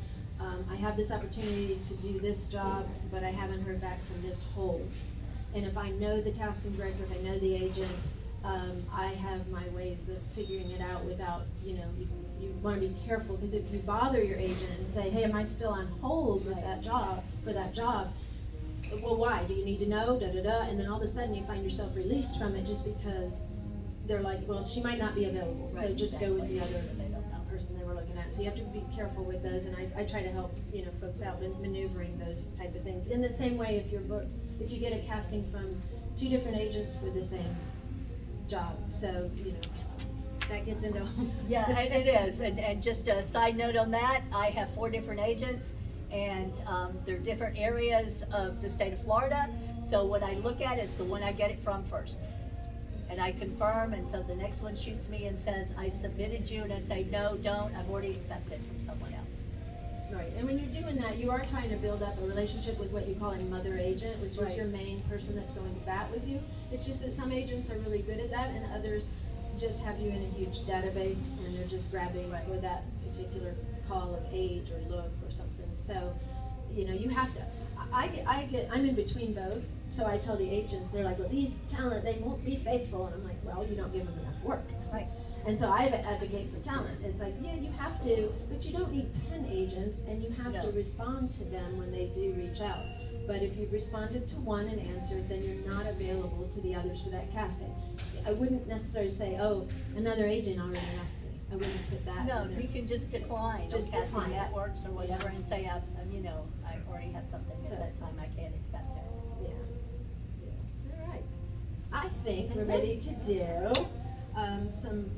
I have this opportunity to do this job, but I haven't heard back from this hold. And if I know the casting director, if I know the agent, I have my ways of figuring it out without, you want to be careful, because if you bother your agent and say, hey, am I still on hold with that job, well, why? Do you need to know? And then all of a sudden you find yourself released from it just because they're like, well, she might not be available, so Right, just exactly. go with the other person they were looking at. So you have to be careful with those, and I try to help, folks out with maneuvering those type of things. In the same way, if you get a casting from 2 different agents for the same job, so, that gets into. Yeah, it is. And just a side note on that, I have 4 different agents, and they're different areas of the state of Florida. So what I look at is the one I get it from first. And I confirm, and so the next one shoots me and says, I submitted you, and I say, no, don't, I've already accepted from someone else. Right, and when you're doing that, you are trying to build up a relationship with what you call a mother agent, which is Right. your main person that's going to bat with you. It's just that some agents are really good at that, and others just have you in a huge database, and they're just grabbing for that particular call of age or look or something. So, you know, you have to, I'm in between both, so I tell the agents, they're like, well, these talent, they won't be faithful, and I'm like, well, you don't give them enough work. Right. And so I advocate for talent. It's like, yeah, you have to, but you don't need 10 agents, and you have No. to respond to them when they do reach out. But if you've responded to one and answered, then you're not available to the others for that casting. I wouldn't necessarily say, oh, another agent already asked me. I wouldn't put that No, in there. you can just decline, Just on casting decline. networks or whatever, and say, you know, I already have something So- at that time, I can't accept it. Yeah. All right. I think we're ready to do some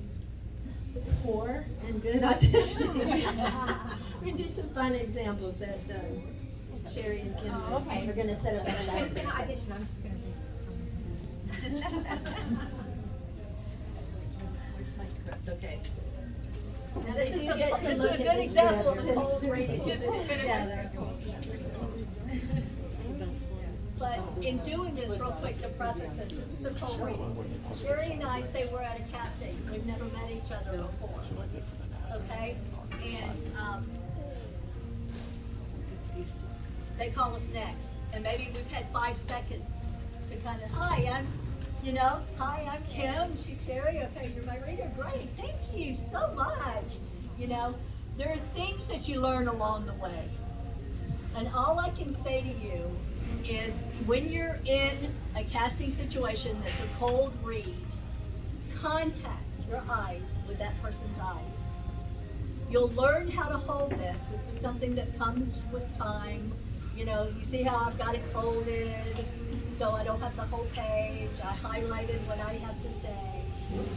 poor and good auditioning. We're gonna do some fun examples that Sherry and Kim are gonna set up. I'm just gonna audition, I'm just gonna Where's my script, okay. Now, This they is do get to this is look a at good the example of script. cold reading this together. But in doing this, real quick to preface this is a cold reading. Sherry and I say we're at a casting, we've never met each other before. Okay? And, they call us next, and maybe we've had 5 seconds to kind of, hi, I'm Kim, she's Sherry, okay, you're my reader, great, thank you so much. You know, there are things that you learn along the way. And all I can say to you is when you're in a casting situation that's a cold read, contact your eyes with that person's eyes. You'll learn how to hold this. This is something that comes with time. You know, you see how I've got it folded, so I don't have the whole page. I highlighted what I have to say.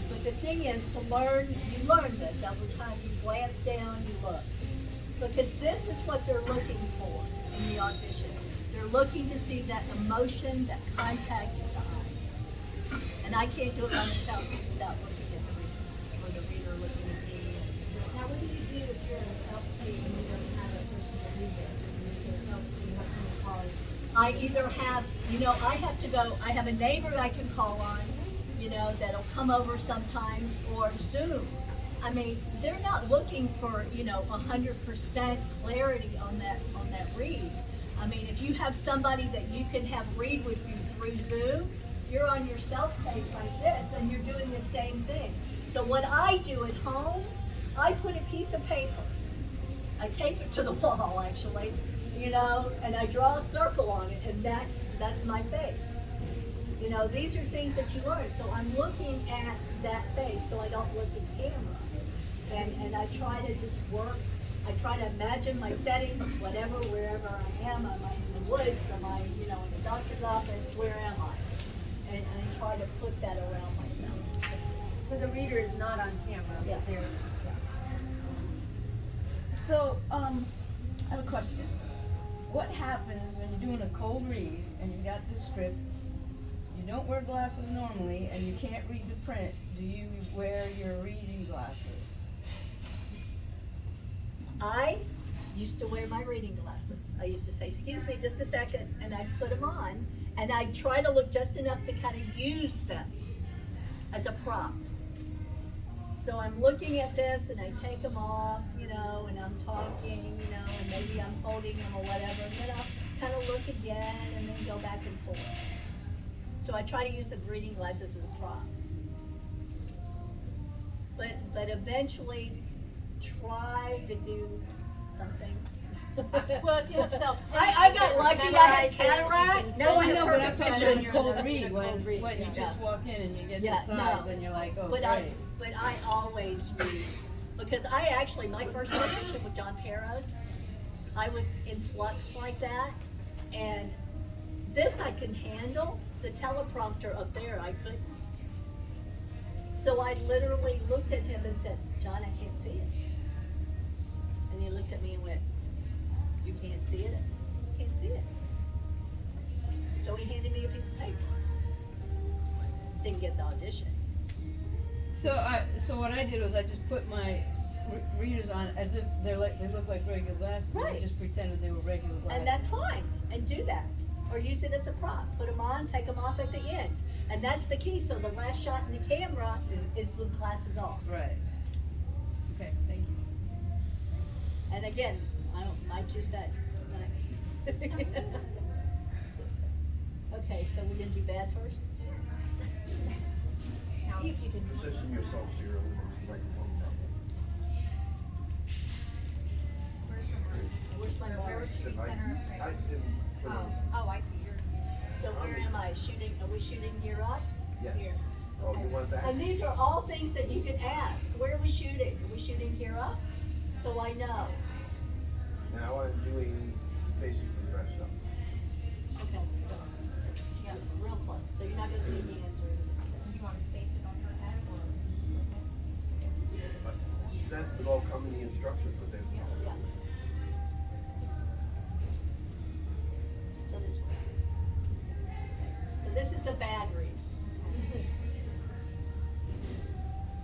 But the thing is to learn, you learn this every time you glance down, you look. Because this is what they're looking for in the audition. They're looking to see that emotion, that contact with the eyes. And I can't do it by myself without looking at the reader, or the reader looking at me. Now, what do you do if you're in a self-tape and you don't have a person to read it? I either have, I have to go, I have a neighbor I can call on, that'll come over sometimes, or Zoom. I mean, they're not looking for, 100% clarity on that read. I mean, if you have somebody that you can have read with you through Zoom, you're on your self-tape like this, and you're doing the same thing. So what I do at home, I put a piece of paper, I tape it to the wall, actually, and I draw a circle on it, and that's my face. These are things that you learn. So I'm looking at that face, so I don't look at camera. And I try to just work. I try to imagine my setting, wherever I am. Am I in the woods? Am I, in the doctor's office? Where am I? And I try to put that around myself. So the reader is not on camera. Yeah. They're- So, I have a question. What happens when you're doing a cold read and you got the script, you don't wear glasses normally, and you can't read the print? Do you wear your reading glasses? I used to wear my reading glasses. I used to say, excuse me, just a second, and I'd put them on, and I'd try to look just enough to kind of use them as a prop. So I'm looking at this, and I take them off, and I'm talking, and maybe I'm holding them or whatever, and then I'll kind of look again, and then go back and forth. So I try to use the reading glasses as a prop. But eventually, try to do something. Well, if you have self-tape, I got lucky, I had cataract. No, I know, but I'm perfect talking vision. about a cold read, when read, you yeah. just walk in and you get Yeah, the sides no. and you're like, oh, But great. I always read, because I actually, my first audition with John Peros, I was in flux like that, and this I can handle, the teleprompter up there I couldn't. So I literally looked at him and said, John, I can't see it. And he looked at me and went, you can't see it? I said, I can't see it. So he handed me a piece of paper. Didn't get the audition. So what I did was I just put my readers on as if they look like regular glasses. And Right. they just pretended they were regular glasses. And that's fine, and do that. Or use it as a prop. Put them on, take them off at the end. And that's the key, so the last shot in the camera is with glasses off. Right. Okay, thank you. And again, my 2 cents. Okay, so we're gonna do bad first? See if you can. Position yourself to your microphone. Where's my mark? I didn't put on. Oh, I see. So where am I shooting? Are we shooting here up? Yes. Here. Oh, you want that? And these are all things that you can ask. Where are we shooting? Are we shooting here up? So I know. Now I'm doing basically dressed up. Okay. So, yeah, real close. So you're not gonna see hands or anything. You want to space it on her head or? But that would all come in the instructions, but then. Yeah. So this works. So this is the bad read.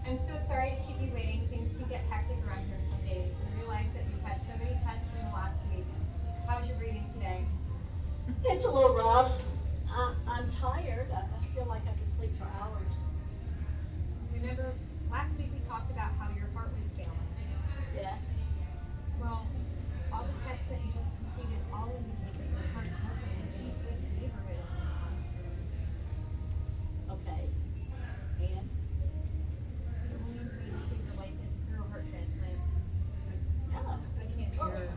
I'm so sorry to keep you waiting. Things can get hectic around here some days. I realize that you've had so many tests in the last week. How's your breathing today? It's a little rough. I'm tired. I feel like I could sleep for hours. Remember, last week we talked about how your heart was failing. Yeah. Well, all the tests that you just completed all indicate that your heart doesn't achieve good neighborhood. Okay. And? The only way to save your life is through a heart transplant. No. I can't hear.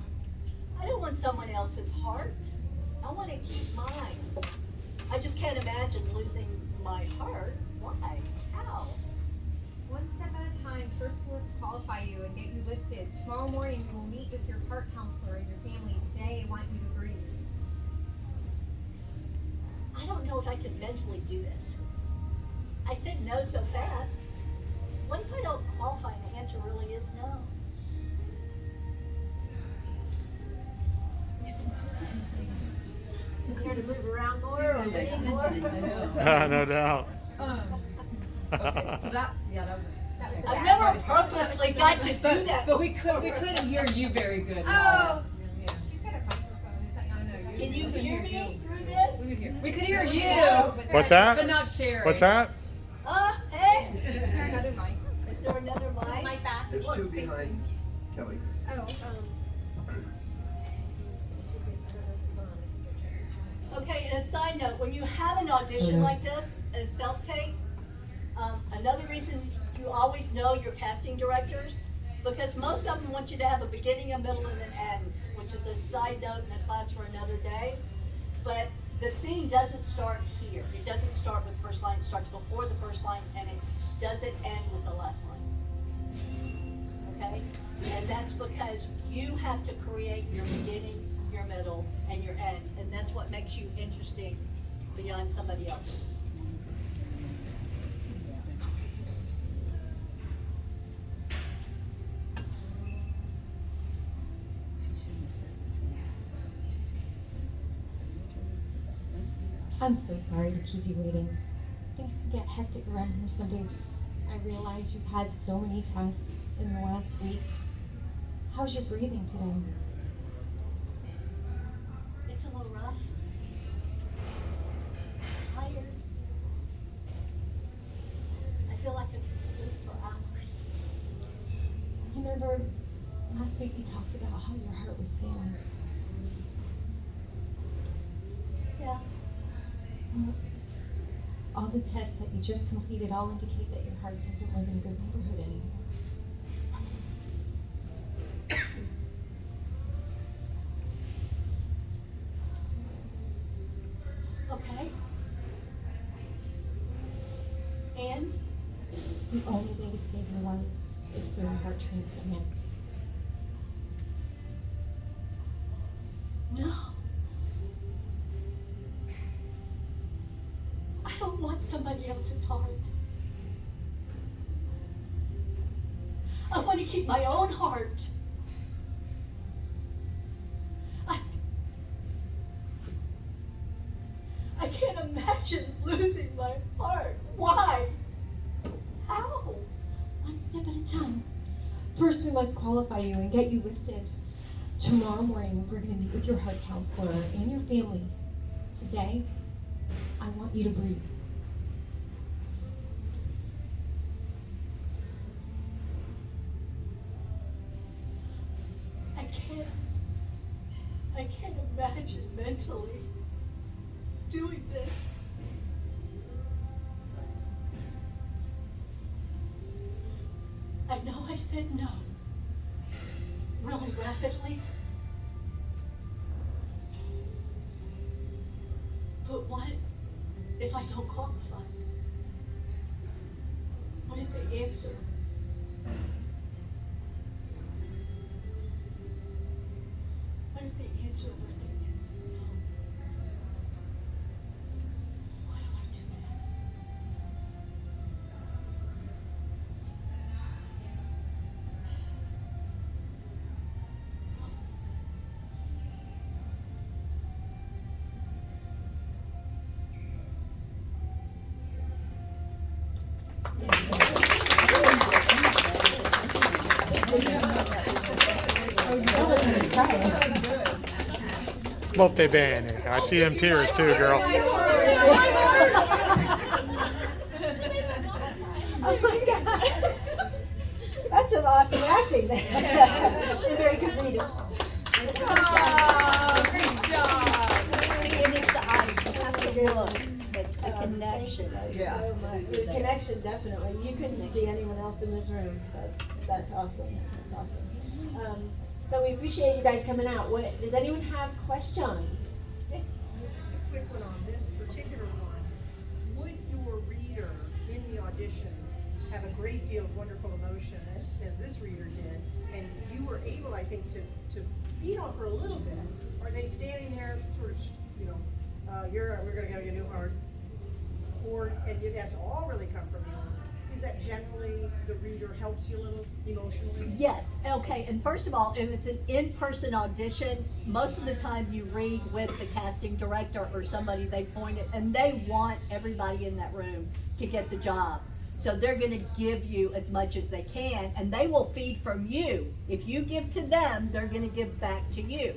I don't want someone else's heart. I want to keep mine. I just can't imagine losing my heart. Why? How? One step at a time. First, we'll qualify you and get you listed. Tomorrow morning, you will meet with your heart counselor and your family. Today, I want you to breathe. I don't know if I could mentally do this. I said no so fast. What if I don't qualify and the answer really is no? Care to move around more or lean more? No doubt. Okay, so that was. I've never purposely got to do that. But we couldn't hear you very good. Oh! She's got a microphone. Is that not Can you hear me through this? We could hear you. What's that? But not Sherry. What's that? Hey? Is there another mic? Is there another mic? My back. There's 2 behind Kelly. Oh. Okay, and a side note, when you have an audition like this, a self-tape, another reason you always know your casting directors, because most of them want you to have a beginning, a middle, and an end, which is a side note in a class for another day. But the scene doesn't start here. It doesn't start with the first line. It starts before the first line, and it doesn't end with the last line. Okay? And that's because you have to create your beginning, your middle, and your end, and that's what makes you interesting beyond somebody else's. I'm so sorry to keep you waiting. Things can get hectic around here some days. I realize you've had so many tests in the last week. How's your breathing today? It's a little rough. Tired. I feel like I could sleep for hours. Remember, last week we talked about how your heart was failing. Yeah. All the tests that you just completed all indicate that your heart doesn't live in a good neighborhood anymore. Okay. And? The only way to save your life is through a heart transplant. No. I don't want somebody else's heart. I want to keep my own heart. I can't imagine losing my heart. Why? How? One step at a time. First, we must qualify you and get you listed. Tomorrow morning, we're going to meet with your heart counselor and your family. Today, I want you to breathe. I can't imagine mentally doing this. I know I said no really rapidly. But what if I don't qualify? What if they answer? What if they answer where they answer no? What do I do then? Molto bene. I see them tears too, girl. Oh my God. That's some awesome acting there. It's very good reading. Great job. And it's the eyes, you have to look. It's the connection. Yeah. So much. The connection, definitely. You couldn't see anyone else in this room. That's awesome. That's awesome. So we appreciate you guys coming out. Does anyone have questions? Just a quick one on this particular one. Would your reader in the audition have a great deal of wonderful emotion as this reader did, and you were able, I think, to feed off her a little bit? Are they standing there sort of, we're gonna go, you new heart, or, and it has to all really come from you? Is that generally the reader helps you a little emotionally? Yes, okay, and first of all, if it's an in-person audition, most of the time you read with the casting director or somebody they pointed, and they want everybody in that room to get the job. So they're gonna give you as much as they can, and they will feed from you. If you give to them, they're gonna give back to you.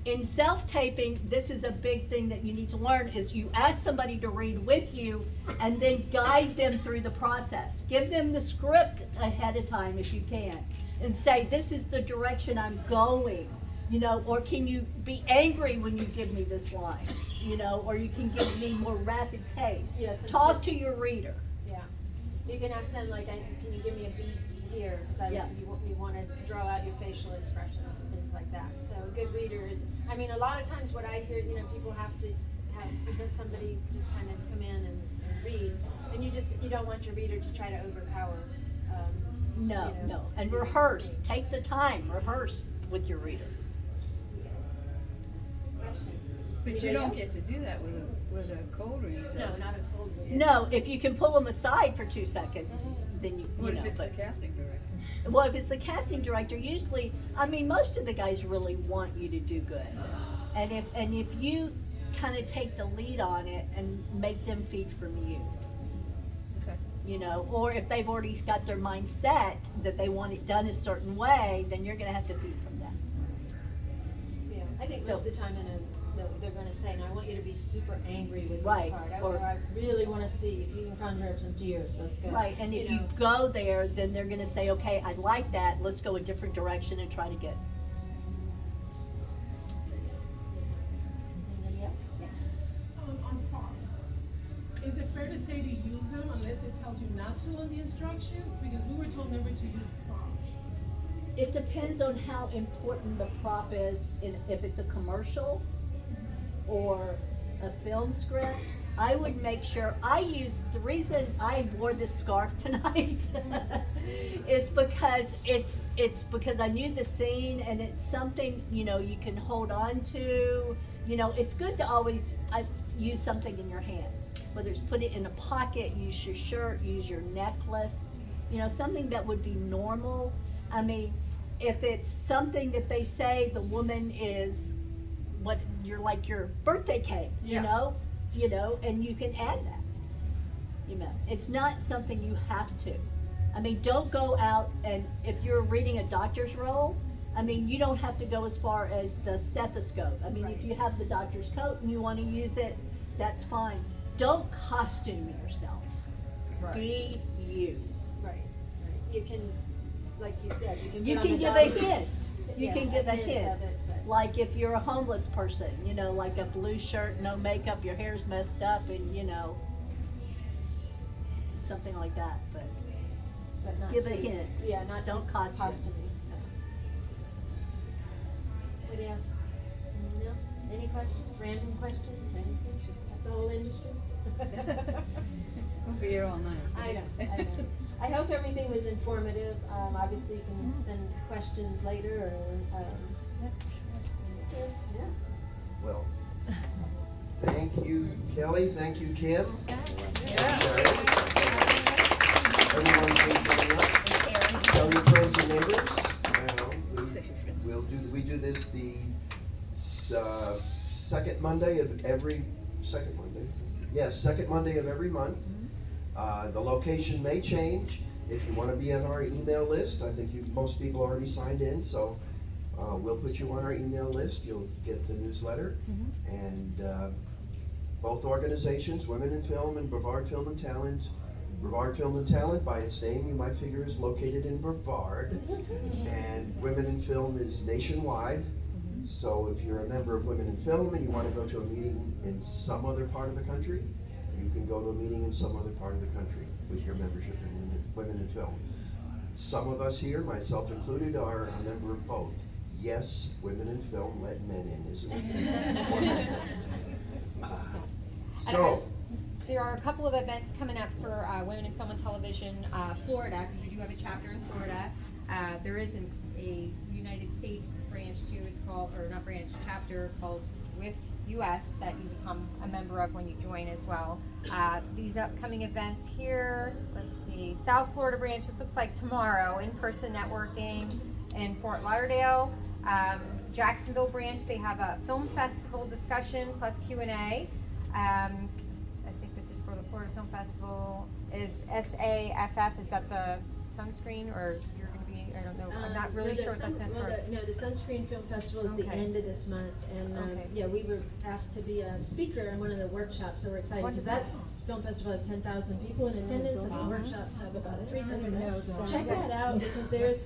In self-taping, this is a big thing that you need to learn, is you ask somebody to read with you and then guide them through the process. Give them the script ahead of time if you can, and say, this is the direction I'm going, or can you be angry when you give me this line, or you can give me more rapid pace. Yes, Talk to your reader. Yeah. You can ask them, like, can you give me a beat here? Because you want to draw out your facial expressions and things like that. So a good reader is, a lot of times what I hear, people have to have somebody just kind of come in and read, and you don't want your reader to try to overpower. No, and rehearse. Take the time, rehearse with your reader. Question? But you don't get to do that with a cold read. No, not a cold read. No, if you can pull them aside for 2 seconds, then you What know. if it's the casting director? Well, if it's the casting director, usually, most of the guys really want you to do good. And if you kind of take the lead on it and make them feed from you. Okay. Or if they've already got their mind set that they want it done a certain way, then you're gonna have to feed from them. Yeah, I think most of the time they're going to say, "No, I want you to be super angry with Right, this part. or- I really want to see if you can conjure up some tears. Let's go." Right, and if you go there, then they're gonna say, okay, I like that, let's go a different direction and try to get. Anybody else? On prompts, is it fair to say to use them unless it tells you not to in the instructions? Because we were told never to use prompts. It depends on how important the prop is, if it's a commercial or a film script. I would make sure, the reason I wore this scarf tonight is because it's because I knew the scene, and it's something, you can hold on to. It's good to always use something in your hands, whether it's put it in a pocket, use your shirt, use your necklace, something that would be normal. If it's something that they say the woman is you're like your birthday cake, and you can add that. It's not something you have to. I mean, don't go out and, if you're reading a doctor's roll, I mean, you don't have to go as far as the stethoscope. I mean, if you have the doctor's coat and you wanna use it, that's fine. Don't costume yourself. Right. Be you. Right. You can, like you said, You put on can the give a doctor's- hint. You yeah, can give a hint hint. of it, but- Like if you're a homeless person, you know, like a blue shirt, no makeup, your hair's messed up, and you know, something like that, but not give a too- hint. Yeah, not Don't too costume. costumey. Anybody else? Anyone else? Any questions? Random questions? Anything? The whole industry? We'll be here all night. I know. I hope everything was informative. Obviously, you can send questions later or, yeah. Well, thank you, Kelly, thank you, Kim. Everyone for coming up. Tell your friends and neighbors. We do this the second Monday of every month. The location may change. If you want to be on our email list, I think most people already signed in, so we'll put you on our email list. You'll get the newsletter. And both organizations, Women in Film and Brevard Film and Talent. Brevard Film and Talent, by its name, you might figure is located in Brevard. And Women in Film is nationwide. So if you're a member of Women in Film and you want to go to a meeting in some other part of the country, you can go to a meeting in some other part of the country with your membership in Women in Film. Some of us here, myself included, are a member of both. Yes, Women in Film let men in, isn't it? So, There are a couple of events coming up for Women in Film and Television Florida, because we do have a chapter in Florida. There is a United States branch too, it's called, or not branch, chapter called Bfat US that you become a member of when you join as well. These upcoming events here, let's see, South Florida branch, this looks like tomorrow, in-person networking in Fort Lauderdale. Jacksonville branch, they have a film festival discussion plus Q&A. I think this is for the Florida Film Festival. Is SAFF, is that the sunscreen, or you're going to be, I don't know, I'm not really sure what that stands for. No, the Sunscreen Film Festival is the Okay. end of this month, and Okay. yeah, we were asked to be a speaker in one of the workshops, so we're excited, because that film festival has 10,000 people in attendance, and the workshops have about 300. So check that out, because there's,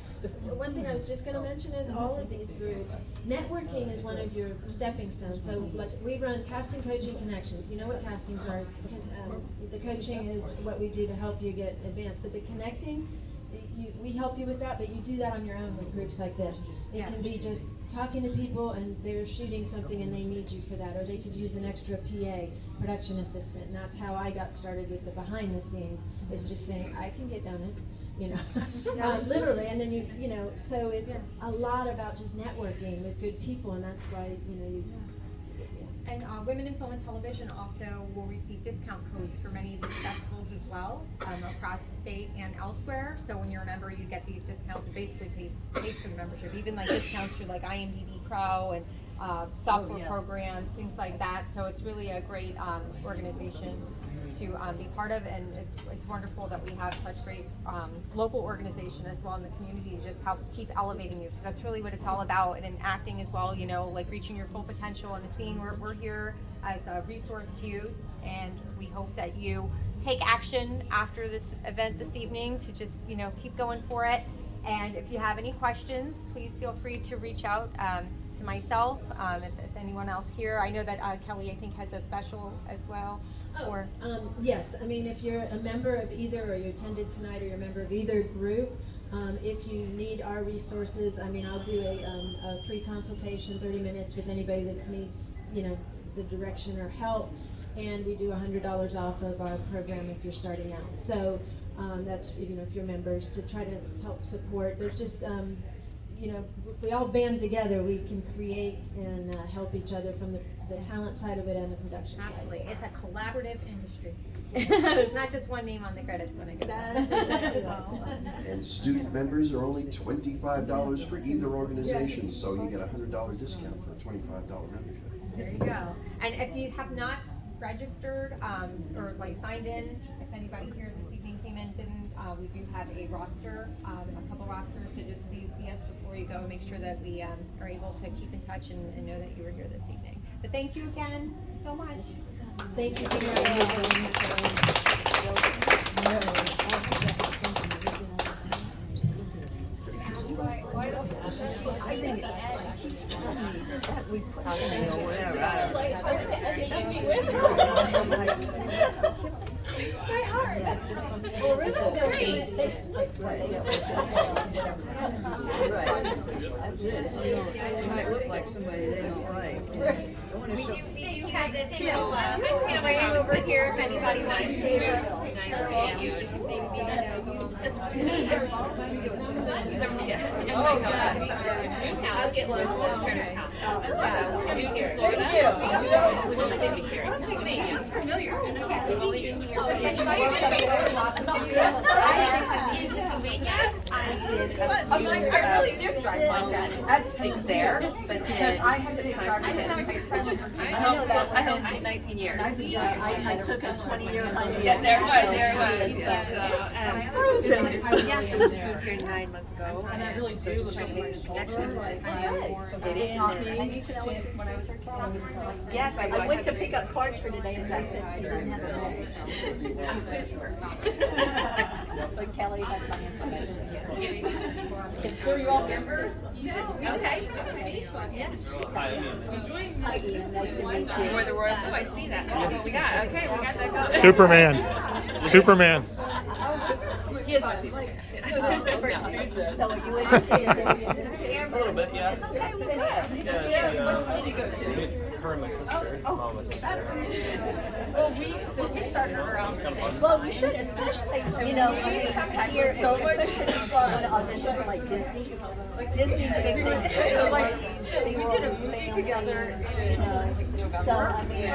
one thing I was just gonna mention is all of these groups, networking is one of your stepping stones. So like, we run Casting Coaching Connections, you know what castings are. The coaching is what we do to help you get advanced, but the connecting, we help you with that, but you do that on your own with groups like this. It can be just talking to people and they're shooting something and they need you for that, or they could use an extra PA, production assistant, and that's how I got started with the behind the scenes, is just saying, I can get donuts, you know, literally, and then you know, so it's a lot about just networking with good people, and that's why, you know, And Women in Film and Television also will receive discount codes for many of these festivals as well, across the state and elsewhere. So when you're a member, you get these discounts. It basically pays for the membership. Even like discounts for like IMDb Pro and software programs, things like that. So it's really a great organization to be part of, and it's wonderful that we have such great local organization as well in the community to just help keep elevating you, because that's really what it's all about. And in acting as well, you know, like reaching your full potential and seeing we're here as a resource to you, and we hope that you take action after this event this evening to just, you know, keep going for it. And if you have any questions, please feel free to reach out to myself, if anyone else here. I know that Kelly, I think, has a special as well. Yes, I mean, if you're a member of either, or you attended tonight, or you're a member of either group, if you need our resources, I mean, I'll do a free consultation, 30 minutes with anybody that needs, you know, the direction or help, and we do $100 off of our program if you're starting out. So that's, you know, if you're members, to try to help support. There's just, you know, if we all band together, we can create and help each other from the talent side of it and the production side. Absolutely, it's a collaborative industry. There's not just one name on the credits when it goes out. And student members are only $25 for either organization, so you get a $100 discount for a $25 membership. There you go. And if you have not registered or like signed in, if anybody here this evening came mentioned, we do have a roster, a couple rosters, so just please see us before you go. Make sure that we are able to keep in touch and know that you were here this evening. But thank you again so much. Thank you so My heart. Oh, really? That's it. They might look like somebody they don't like. We do have this little frame over here if anybody wants to take it. I'll get one. We'll turn it out. Thank you. Familiar. We've only been here. I really do drive like that. At things there, but because I had to take driver's ed. I hosted 19 years. I took a 20-year honeymoon. Yeah, there was. Yeah. Frozen. Yes, I just moved here 9 months ago. And I really do just trying to make some connections. They taught me when I was a kid. Yes, I went to pick up cards for today, and I said, you don't have to say. But Kelly has my information. So you all members? Okay. Facebook, yeah. For the Royal Blue, I see that. That's what we got. Okay, we got that going. Superman. He is my super. So are you interested in going in this? A little bit, yeah. Her and my sister. Mom and sister. Well, we started around the same. Well, you should, especially, you know, here, so especially people want to audition for like Disney. Disney's a big thing. So we did a movie together, You know, so I mean,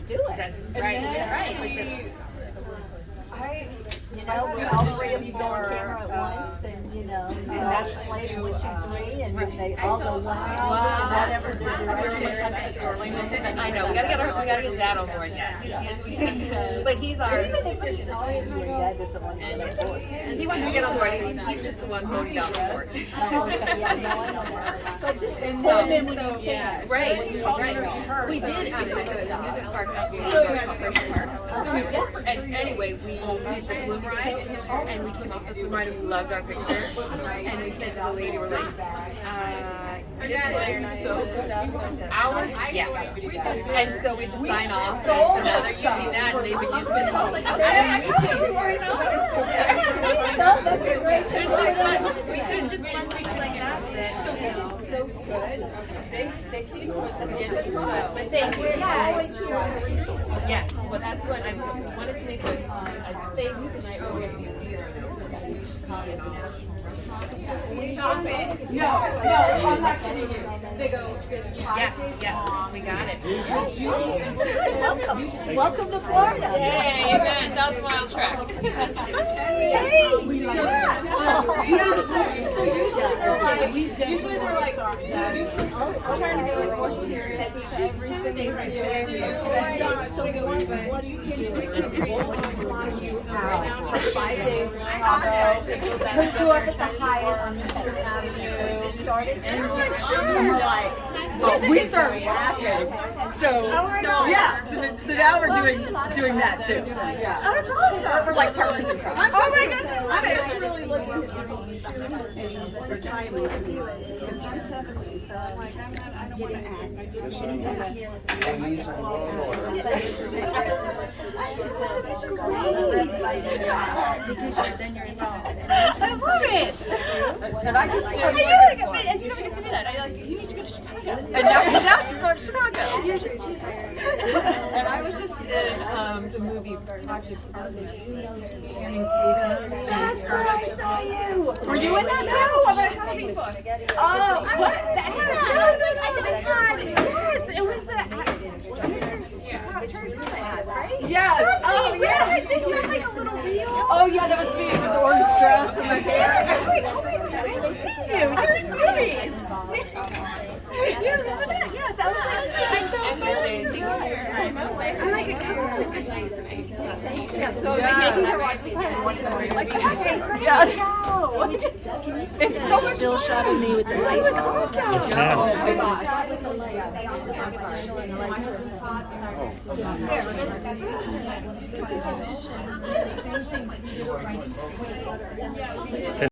do it. That's right. You know, we all three of you go on camera at once, and you know, and that's like 1, 2, 3, and then they all go wow, whatever the direction. I know, we gotta get dad on board yet. But he's our. Even if there's always your dad doesn't want to get on board. He wants to get on board. He's just the one holding down the board. Oh, okay, yeah, no, I know that. But just pull him in when you can. Right. We did amusement park up here, Operation Park. And anyway, we did the flume ride, and we came off the flume ride and we loved our picture. And we said to the lady, we're like, ours? Yeah. And so we just sign off, so now they're using that, and they've been using it. So like, That's a great there's just fun things like that. So we did so good. They came to us at the end of the show. But thank you. Yes. Well, that's what I wanted to make a face tonight. Stop it. No, I'm not kidding you. They go, yes, we got it. Welcome to Florida. Yay, amen. 1,000-mile trek. Usually they're like, I'm trying to do it more serious. So what do you for 5 days in Chicago. Put you up at the Hyatt on Fifth Avenue. And we're like, oh, we start laughing. So yeah, so now we're doing that too. Yeah. Oh, that's awesome. We're like partners in crime. Oh my goodness. I'm actually looking We're trying to do it. I'm 70, so I'm like, I don't want to act. I just want to And these are wrong order. Because then you're involved. I love it. And I just And you don't get to do that. I like, you need to go to Chicago. And now she's going to Chicago. You're just too tired. And I was just in the movie Project Channing Tatum. That's where I saw you. Were you in that too? Oh, but I saw on Facebook. Oh, what? Yes, it was right? Yes. Oh, yeah. I think you had like a little reel. Oh, yeah, that was me with the orange dress and my hair. I was like, oh my God, I see you. You're in movies. You remember that? Yes, I was like, I'm so funny. I like it. Yeah, so it's like making her like, it's so much Still shadow me with the lights. Yes, ma'am. Oh my gosh. Okay.